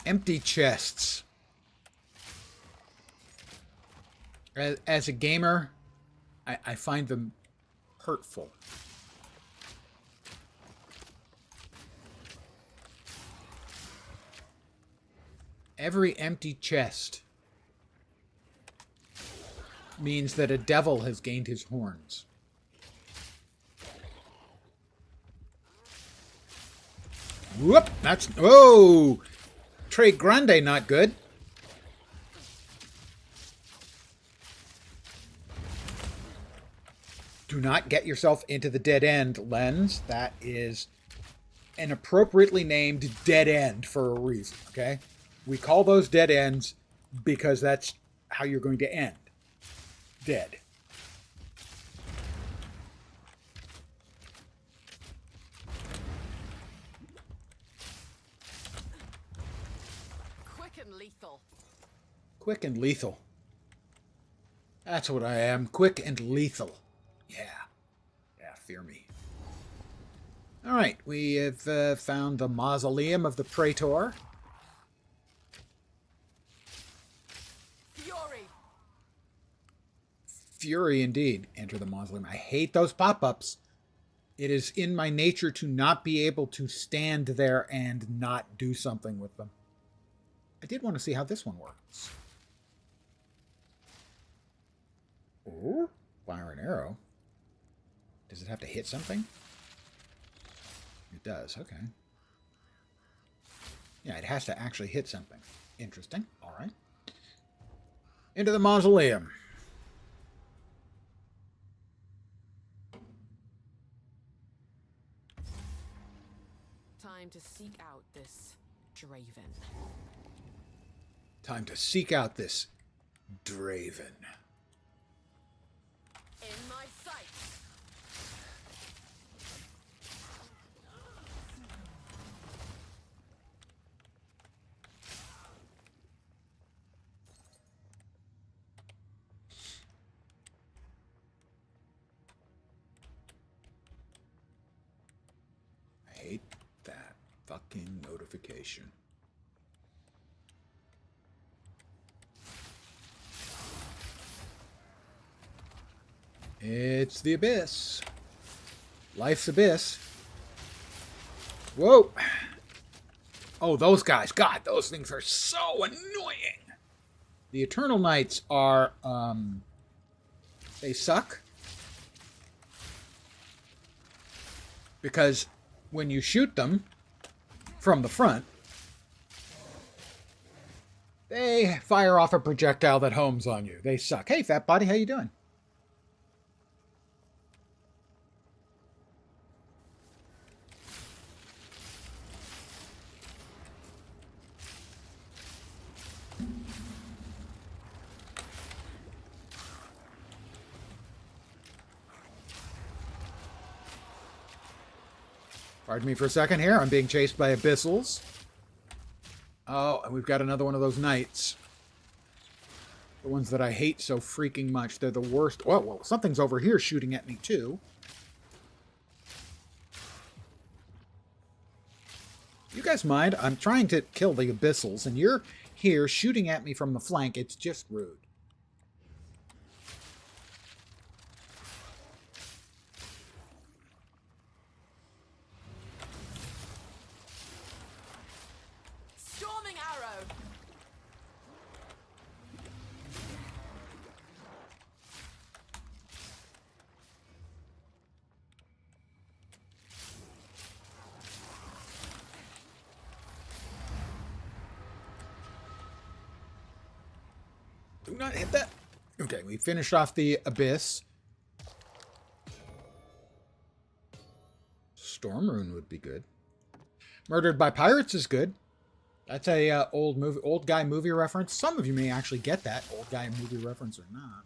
Empty chests. As a gamer, I find them hurtful. Every empty chest means that a devil has gained his horns. Whoop! That's... Oh! Tre Grande, not good. Do not get yourself into the dead end, Lens. That is an appropriately named dead end for a reason, okay? We call those dead ends because that's how you're going to end. Dead. Quick and lethal. Quick and lethal. That's what I am. Quick and lethal. Yeah. Yeah, fear me. Alright, we have found the mausoleum of the Praetor. Fury. Fury indeed. Enter the mausoleum. I hate those pop-ups. It is in my nature to not be able to stand there and not do something with them. I did want to see how this one works. Oh, fire an arrow. Does it have to hit something? It does, okay. Yeah, it has to actually hit something. Interesting. All right. Into the mausoleum. Time to seek out this Draven. Time to seek out this Draven. In my sight. I hate that fucking notification. It's the Abyss. Life's Abyss. Whoa. Oh, those guys. God, those things are so annoying. The Eternal Knights are, they suck. Because when you shoot them from the front, they fire off a projectile that homes on you. They suck. Hey, fat body, how you doing? Pardon me for a second here. I'm being chased by abyssals. Oh, and we've got another one of those knights. The ones that I hate so freaking much. They're the worst. Oh, well, something's over here shooting at me, too. You guys mind? I'm trying to kill the abyssals, and you're here shooting at me from the flank. It's just rude. Storming arrow. Do not hit that. Okay, we finished off the abyss. Storm Rune would be good. Murdered by Pirates is good. That's a old guy movie reference. Some of you may actually get that old guy movie reference or not.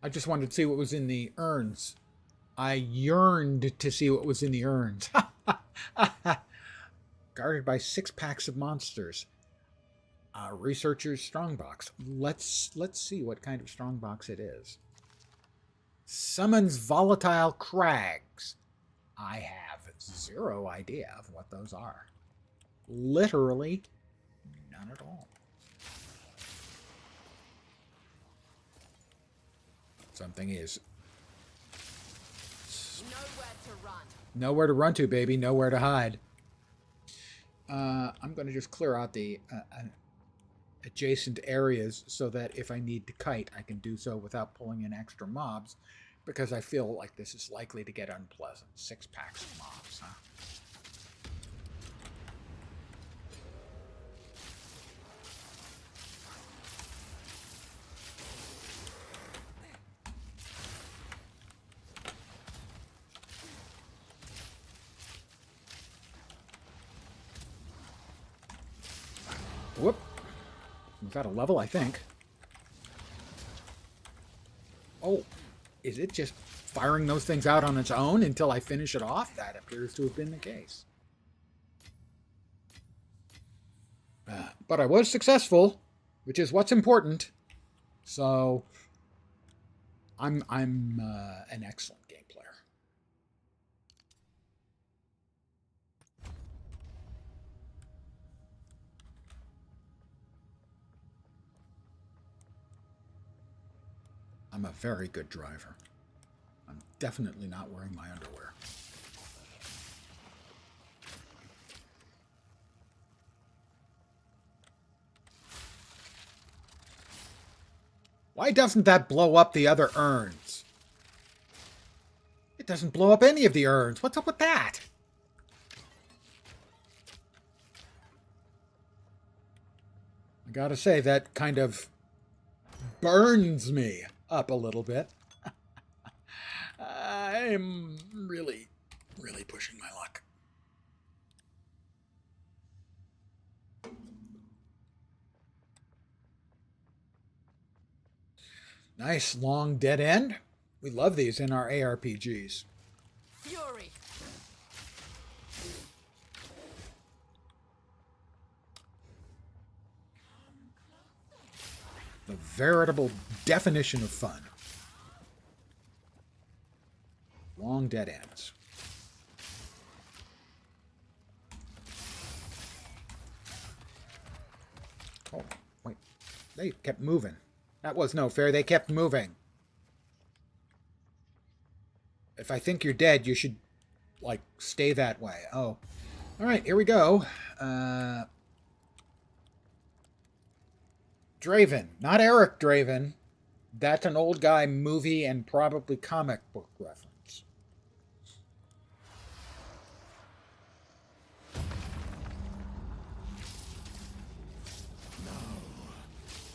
I just wanted to see what was in the urns. I yearned to see what was in the urns. Guarded by 6 packs of monsters. Researcher's strongbox. Let's see what kind of strongbox it is. Summons volatile crags. I have 0 idea of what those are. Literally none at all. Something is Nowhere to run. Nowhere to run to, baby. Nowhere to hide. I'm going to just clear out the adjacent areas so that if I need to kite, I can do so without pulling in extra mobs, because I feel like this is likely to get unpleasant. 6 packs of mobs, huh? Whoop. We've got a level, I think. Oh, is it just firing those things out on its own until I finish it off? That appears to have been the case. But I was successful, which is what's important. So, I'm an excellent game player. I'm a very good driver. I'm definitely not wearing my underwear. Why doesn't that blow up the other urns? It doesn't blow up any of the urns. What's up with that? I gotta say, that kind of burns me up a little bit. I'm really, really pushing my luck. Nice long dead end. We love these in our ARPGs. Fury. The veritable definition of fun. Long dead ends. Oh, wait. They kept moving. That was no fair. They kept moving. If I think you're dead, you should, like, stay that way. Oh. All right, here we go. Draven. Not Eric Draven. That's an old guy movie and probably comic book reference.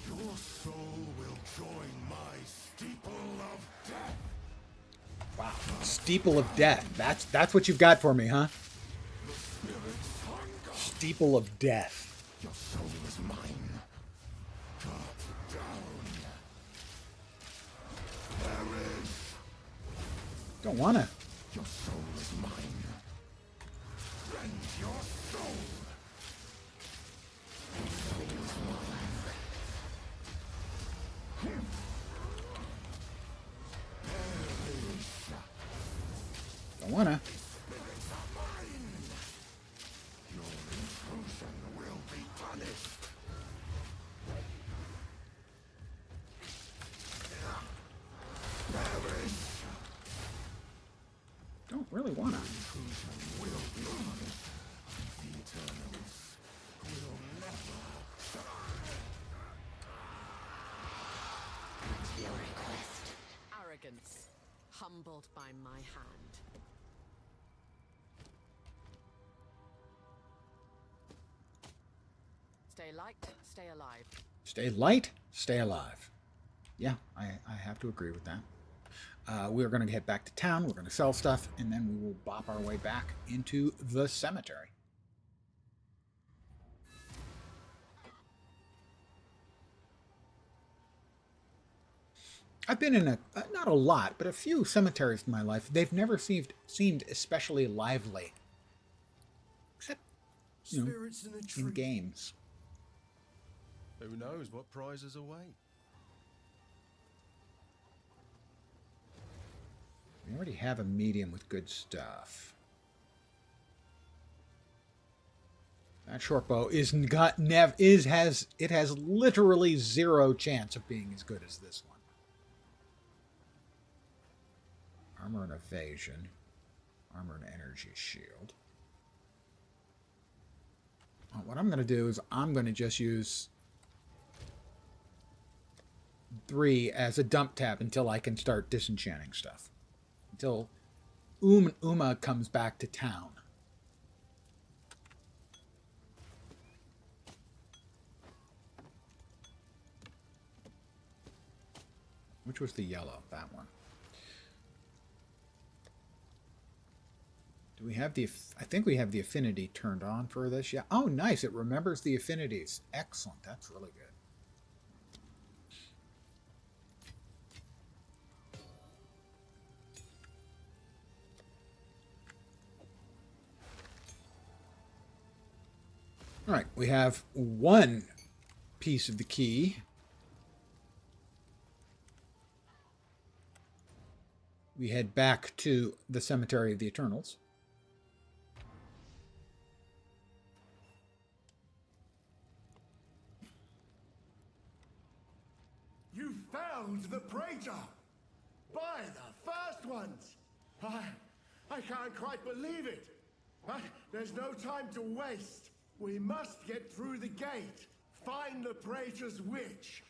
Your soul will join my steeple of death. Wow. Steeple of Death. That's what you've got for me, huh? Steeple of Death. Your soul is mine. Cut down. Perish. Don't wanna. Your soul is mine. Rend your soul. Your soul is mine. Perish. Don't wanna. Spirits are mine. Your intrusion will be punished. Perish. Don't really wanna. Intrusion will be punished. The Eternals will never Your request. Arrogance. Humbled by my hand. Stay light, stay alive. Stay light, stay alive. Yeah, I have to agree with that. We're going to head back to town. We're going to sell stuff, and then we will bop our way back into the cemetery. I've been in not a lot, but a few cemeteries in my life. They've never seemed especially lively. Except, you know, Spirits in a in tree. games. Who knows what prizes await? We already have a medium with good stuff. That short bow has literally zero chance of being as good as this one. Armor and evasion. Armor and energy shield. What I'm going to do is I'm going to just use 3 as a dump tab until I can start disenchanting stuff. Until Uma comes back to town. Which was the yellow? That one. Do we have the... I think we have the affinity turned on for this. Yeah. Oh, nice. It remembers the affinities. Excellent. That's really good. All right. We have one piece of the key. We head back to the Cemetery of the Eternals. You found the Praetor! By the first ones! I can't quite believe it! But there's no time to waste. We must get through the gate. Find the Praetor's witch.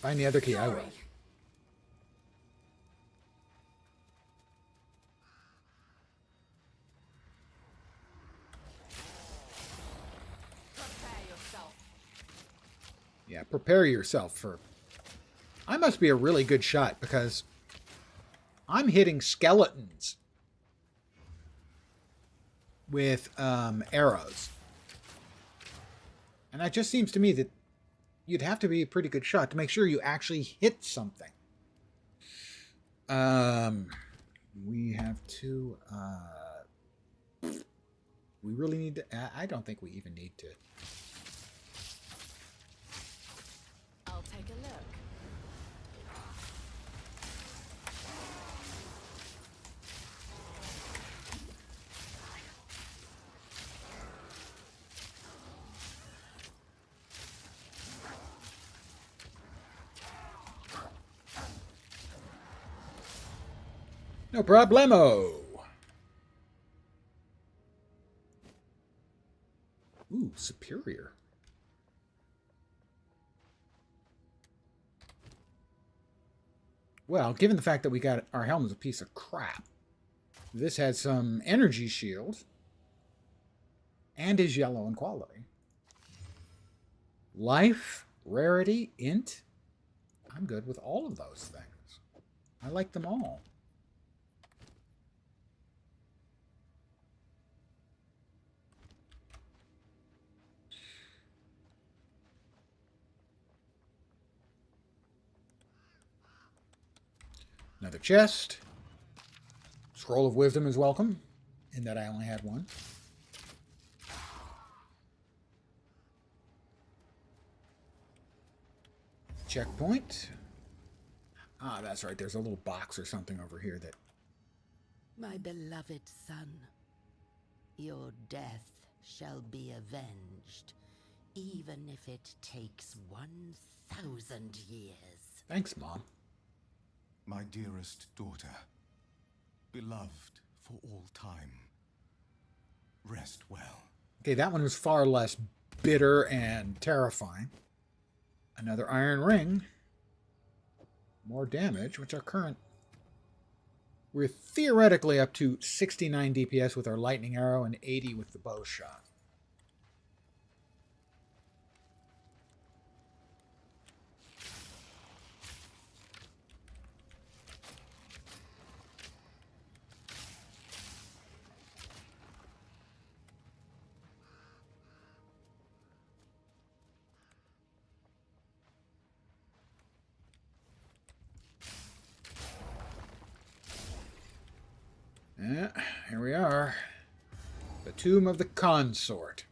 Find the other key. I will. Yeah, prepare yourself for... I must be a really good shot because I'm hitting skeletons with arrows. And it just seems to me that you'd have to be a pretty good shot to make sure you actually hit something. We have to... we really need to... I don't think we even need to... I'll take a look. No problemo. Ooh, superior. Well, given the fact that we got our helmet's a piece of crap, this has some energy shield and is yellow in quality. Life, rarity, int. I'm good with all of those things. I like them all. Another chest. Scroll of Wisdom is welcome, in that I only had one. Checkpoint. Ah, that's right. There's a little box or something over here that... My beloved son, your death shall be avenged, even if it takes 1,000 years. Thanks, Mom. My dearest daughter, beloved for all time, rest well. Okay, that one was far less bitter and terrifying. Another iron ring. More damage, which our current... We're theoretically up to 69 DPS with our lightning arrow and 80 with the bow shot. Yeah, here we are. The Tomb of the Consort.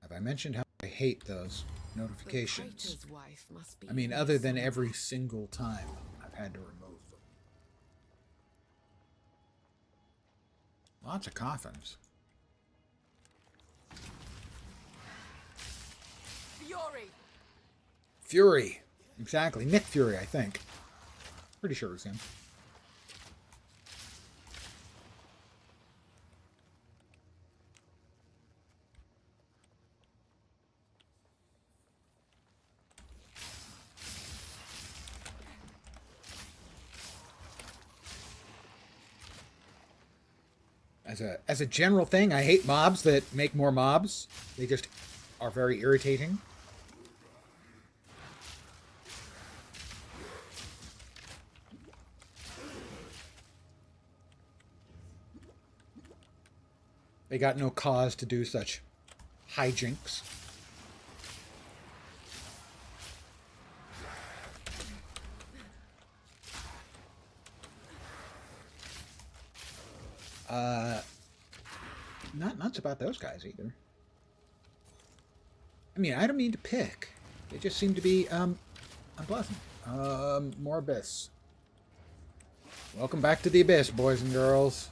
Have I mentioned how I hate those notifications? The Praetor's wife must be I mean, other than every single time I've had to remove them. Lots of coffins. Fury! Fury. Exactly. Nick Fury, I think. Pretty sure it was him. As a general thing, I hate mobs that make more mobs. They just are very irritating. They got no cause to do such hijinks. Not nuts about those guys either. I mean, I don't mean to pick. They just seem to be unpleasant. More Abyss. Welcome back to the Abyss, boys and girls.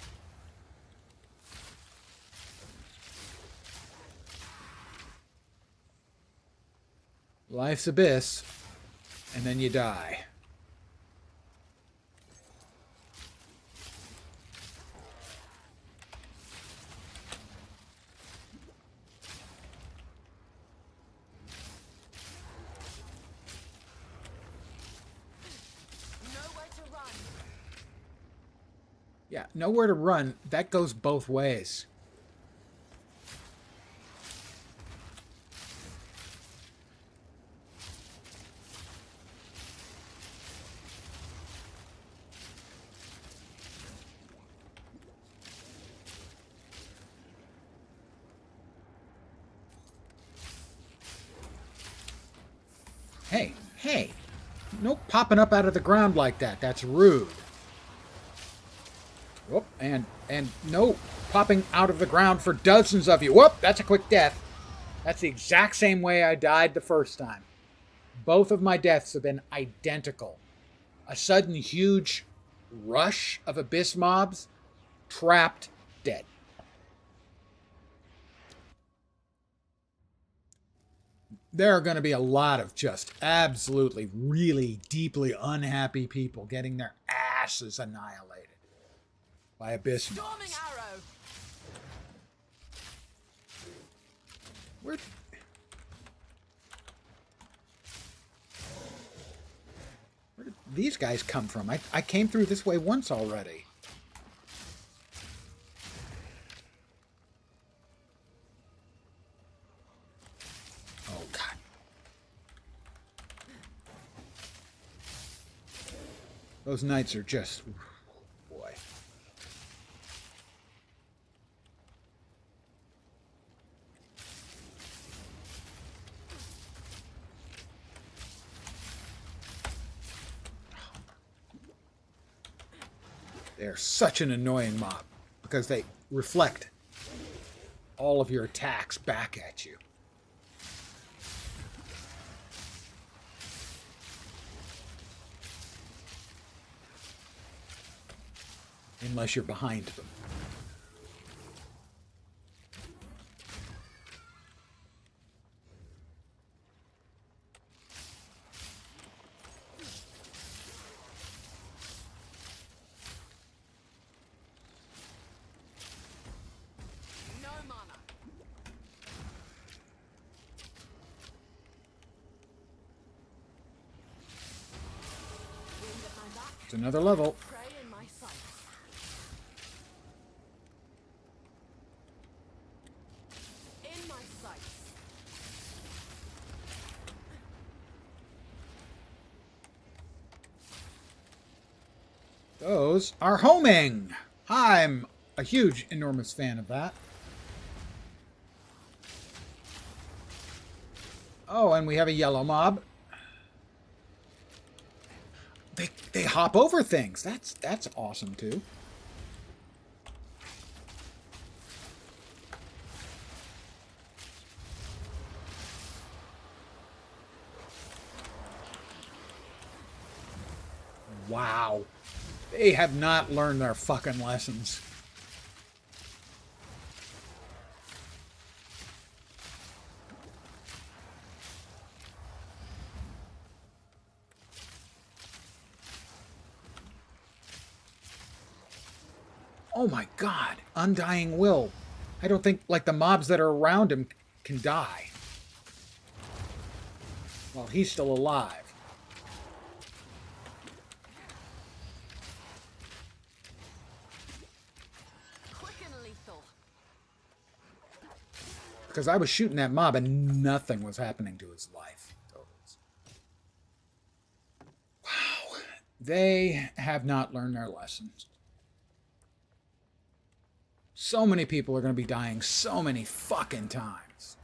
Life's Abyss, and then you die. Yeah, nowhere to run. That goes both ways. Hey, hey. No popping up out of the ground like that. That's rude. Whoop, and no popping out of the ground for dozens of you. Whoop, that's a quick death. That's the exact same way I died the first time. Both of my deaths have been identical. A sudden huge rush of Abyss mobs, trapped, dead. There are going to be a lot of just absolutely, really deeply unhappy people getting their asses annihilated by Abyss mobs. Storming arrow. Where did these guys come from? I came through this way once already. Oh, God. Those knights are just... boy. They're such an annoying mob because they reflect all of your attacks back at you. Unless you're behind them. No mana. Wind at my back. It's another level. Prey in my sights. In my sights. Those are homing. I'm a huge, enormous fan of that. Oh, and we have a yellow mob. They hop over things. That's awesome too. Wow. They have not learned their fucking lessons. Oh my god. Undying Will. I don't think, like, the mobs that are around him can die. Well, he's still alive. Quick and lethal. Because I was shooting that mob and nothing was happening to his life. Wow. They have not learned their lessons. So many people are going to be dying so many fucking times.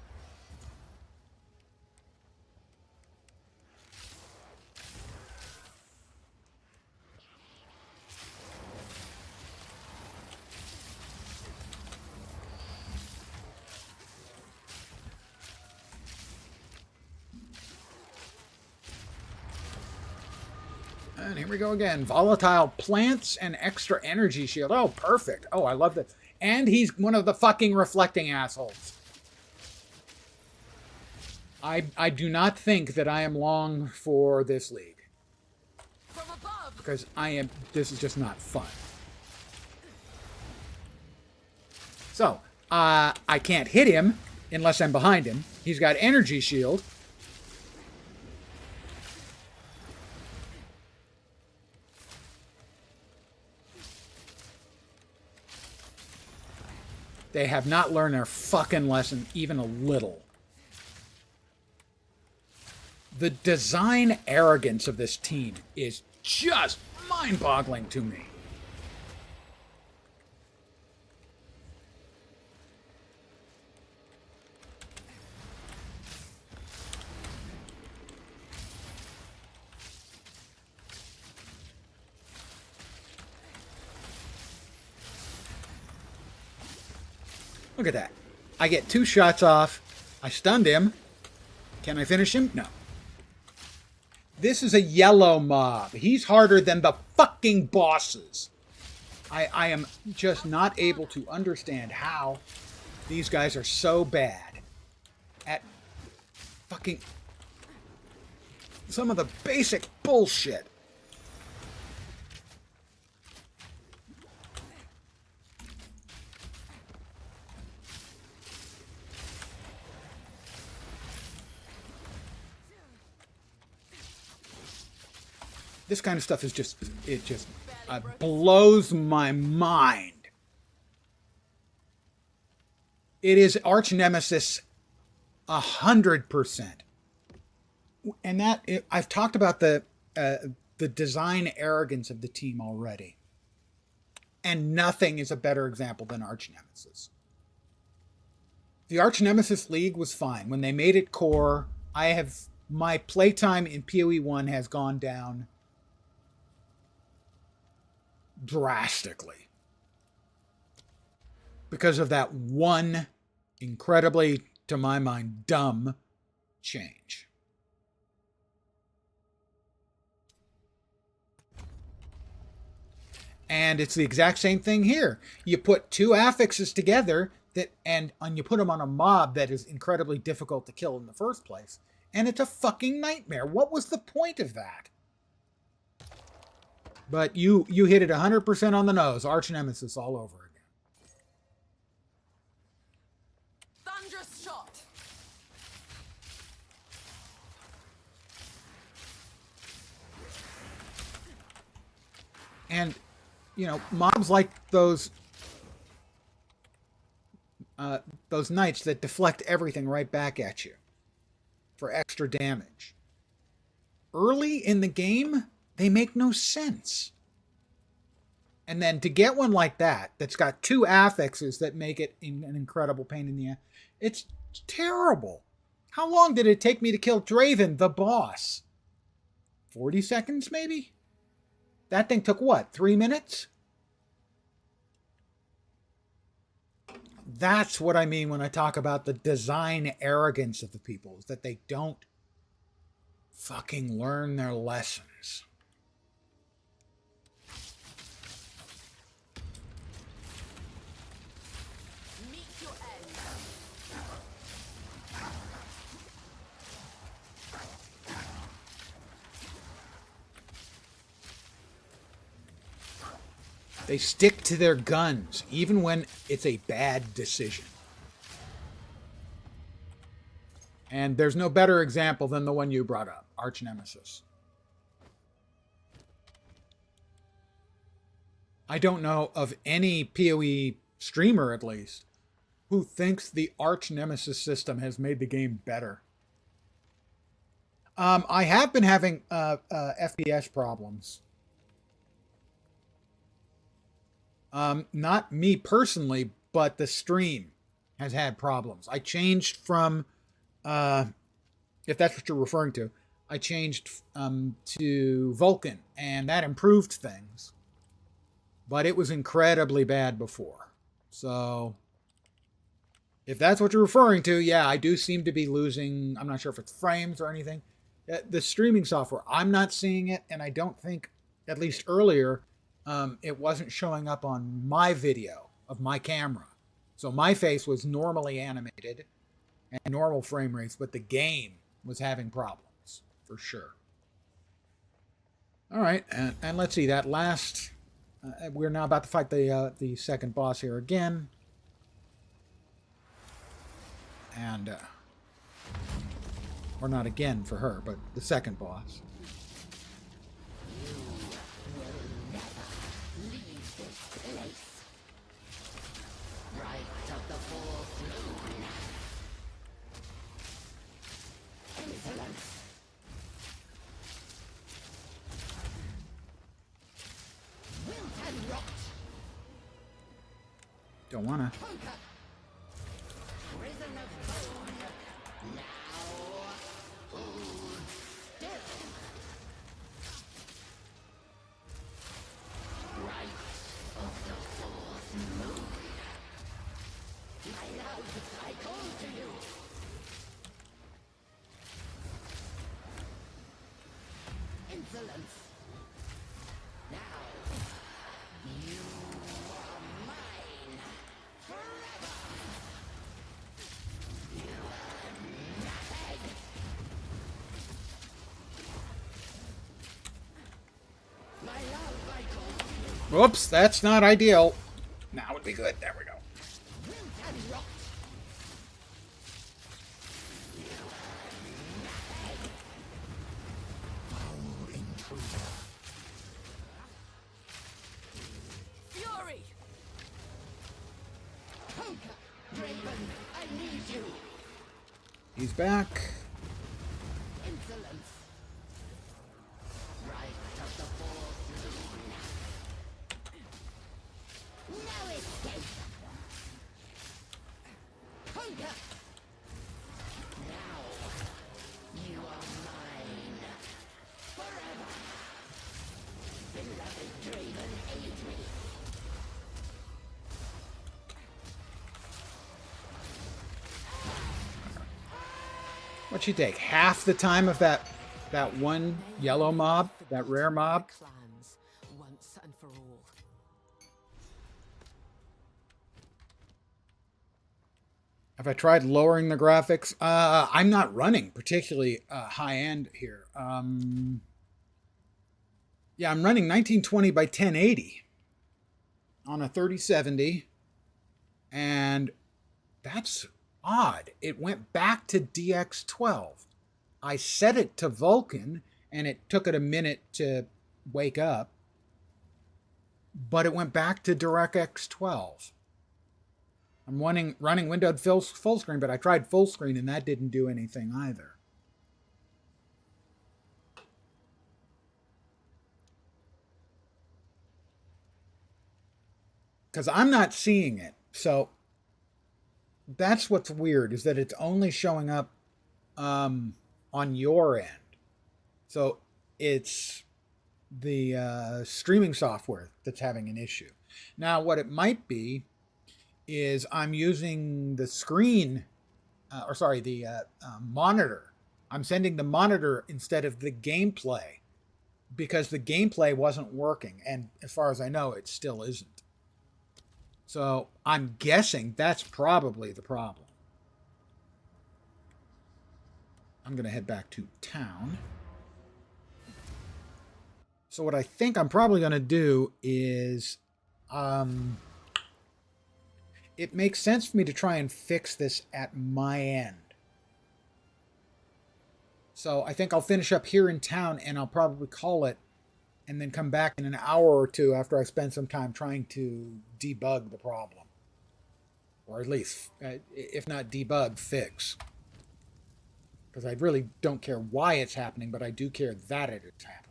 And here we go again. Volatile plants and extra energy shield. Oh, perfect. Oh, I love that. And he's one of the fucking reflecting assholes. I do not think that I am long for this league. From above. Because this is just not fun. So, I can't hit him unless I'm behind him. He's got energy shield. They have not learned their fucking lesson even a little. The design arrogance of this team is just mind-boggling to me. Look at that. I get 2 shots off. I stunned him. Can I finish him? No. This is a yellow mob. He's harder than the fucking bosses. I am just not able to understand how these guys are so bad at fucking some of the basic bullshit. This kind of stuff is just, it just blows my mind. It is arch nemesis 100%. And that, I've talked about the design arrogance of the team already. And nothing is a better example than arch nemesis. The arch nemesis league was fine. When they made it core, my playtime in PoE1 has gone down drastically because of that one incredibly, to my mind, dumb change. And it's the exact same thing here. You put 2 affixes together and you put them on a mob that is incredibly difficult to kill in the first place, and it's a fucking nightmare. What was the point of that? But you hit it 100% on the nose. Arch nemesis all over again. Thunderous shot. And, mobs like those knights that deflect everything right back at you for extra damage. Early in the game, they make no sense. And then to get one like that, that's got 2 affixes that make it an incredible pain in the ass, it's terrible. How long did it take me to kill Draven, the boss? 40 seconds, maybe? That thing took what, 3 minutes? That's what I mean when I talk about the design arrogance of the people, is that they don't fucking learn their lessons. Meet your end. They stick to their guns, even when it's a bad decision. And there's no better example than the one you brought up, Arch Nemesis. I don't know of any PoE streamer, at least, who thinks the Arch Nemesis system has made the game better. I have been having FPS problems. Not me personally, but the stream has had problems. I changed from, if that's what you're referring to, I changed to Vulkan, and that improved things. But it was incredibly bad before. So, if that's what you're referring to, yeah, I do seem to be losing, I'm not sure if it's frames or anything. The streaming software, I'm not seeing it, and I don't think, at least earlier, it wasn't showing up on my video of my camera. So my face was normally animated and normal frame rates, but the game was having problems, for sure. All right, and let's see, that last... we're now about to fight the second boss here again. And... or not again for her, but the second boss. Don't wanna. Whoops, that's not ideal. Now would be good. There we go. Fury! He's back. What'd she take? Half the time of that one yellow mob, that rare mob? Clans, once and for all. Have I tried lowering the graphics? I'm not running particularly high end here. Yeah, I'm running 1920 by 1080 on a 3070, and that's odd. It went back to DX12. I set it to Vulkan, and it took it a minute to wake up, but it went back to DirectX 12. I'm running windowed full screen, but I tried full screen, and that didn't do anything either. Because I'm not seeing it. So that's what's weird, is that it's only showing up on your end. So it's the streaming software that's having an issue. Now, what it might be is I'm using the screen, the monitor. I'm sending the monitor instead of the gameplay because the gameplay wasn't working. And as far as I know, it still isn't. So I'm guessing that's probably the problem. I'm going to head back to town. So what I think I'm probably going to do is it makes sense for me to try and fix this at my end. So I think I'll finish up here in town, and I'll probably call it, and then come back in an hour or two after I spend some time trying to debug the problem. Or at least, if not debug, fix. Because I really don't care why it's happening, but I do care that it is happening.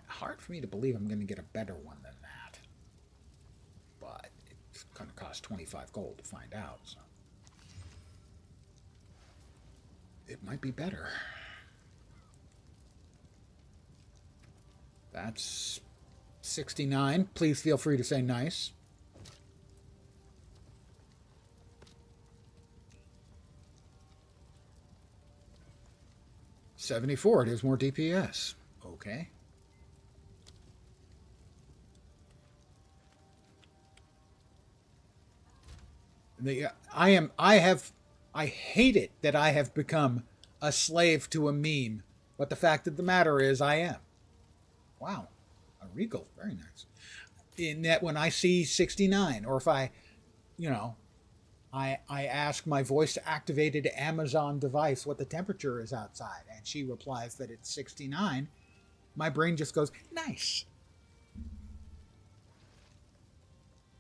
Hard for me to believe I'm going to get a better one than that. But it's going to cost 25 gold to find out, so. It might be better. That's 69. Please feel free to say nice. $74. It is more DPS. Okay. I hate it that I have become a slave to a meme, but the fact of the matter is I am. Wow, a regal, very nice. In that when I see 69, or if I ask my voice-activated Amazon device what the temperature is outside, and she replies that it's 69, my brain just goes, nice.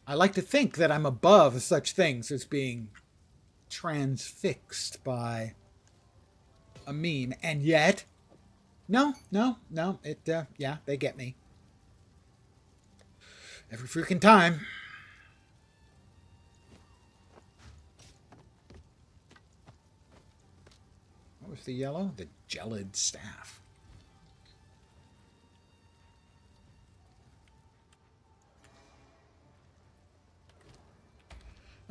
I like to think that I'm above such things as being transfixed by a meme, and yet, no, yeah, they get me. Every freaking time. What was the yellow? The gelid staff.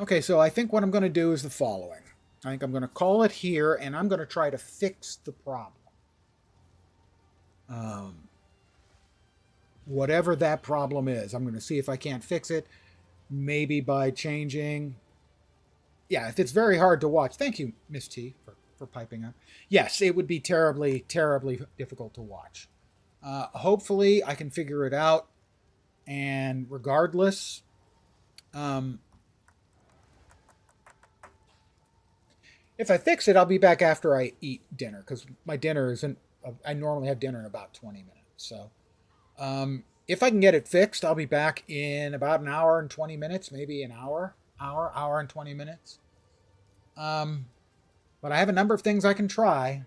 Okay, so I think what I'm going to do is the following. I think I'm going to call it here, and I'm going to try to fix the problem. Whatever that problem is, I'm going to see if I can't fix it. Maybe by changing... Yeah, if it's very hard to watch... Thank you, Miss T, for piping up. Yes, it would be terribly, terribly difficult to watch. Hopefully, I can figure it out. And regardless... if I fix it, I'll be back after I eat dinner, because my dinner isn't... I normally have dinner in about 20 minutes. So, if I can get it fixed, I'll be back in about an hour and 20 minutes, maybe an hour and 20 minutes. But I have a number of things I can try.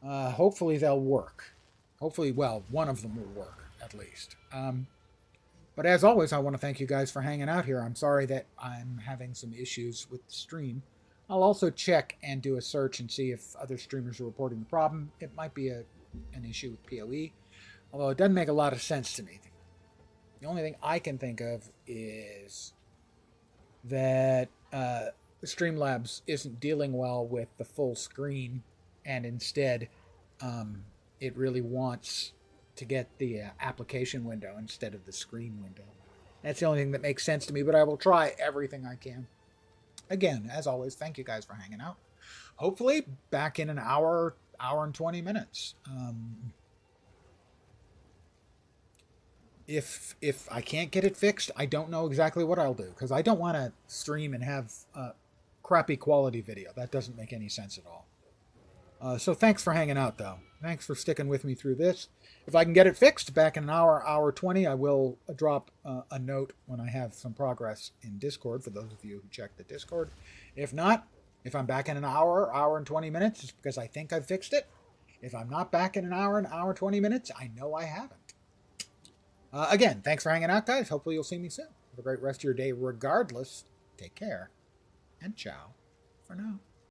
Hopefully they'll work. Hopefully, well, one of them will work, at least. But as always, I want to thank you guys for hanging out here. I'm sorry that I'm having some issues with the stream. I'll also check and do a search and see if other streamers are reporting the problem. It might be an issue with PoE, although it doesn't make a lot of sense to me. The only thing I can think of is that Streamlabs isn't dealing well with the full screen, and instead it really wants to get the application window instead of the screen window. That's the only thing that makes sense to me, but I will try everything I can. Again, as always, thank you guys for hanging out. Hopefully, back in an hour and 20 minutes. If I can't get it fixed, I don't know exactly what I'll do, because I don't want to stream and have crappy quality video. That doesn't make any sense at all. So thanks for hanging out, though. Thanks for sticking with me through this. If I can get it fixed back in an hour 20, I will drop a note when I have some progress in Discord, for those of you who check the Discord. If not, if I'm back in an hour and 20 minutes, it's because I think I've fixed it. If I'm not back in an hour 20 minutes, I know I haven't. Again, thanks for hanging out, guys. Hopefully you'll see me soon. Have a great rest of your day regardless. Take care, and ciao for now.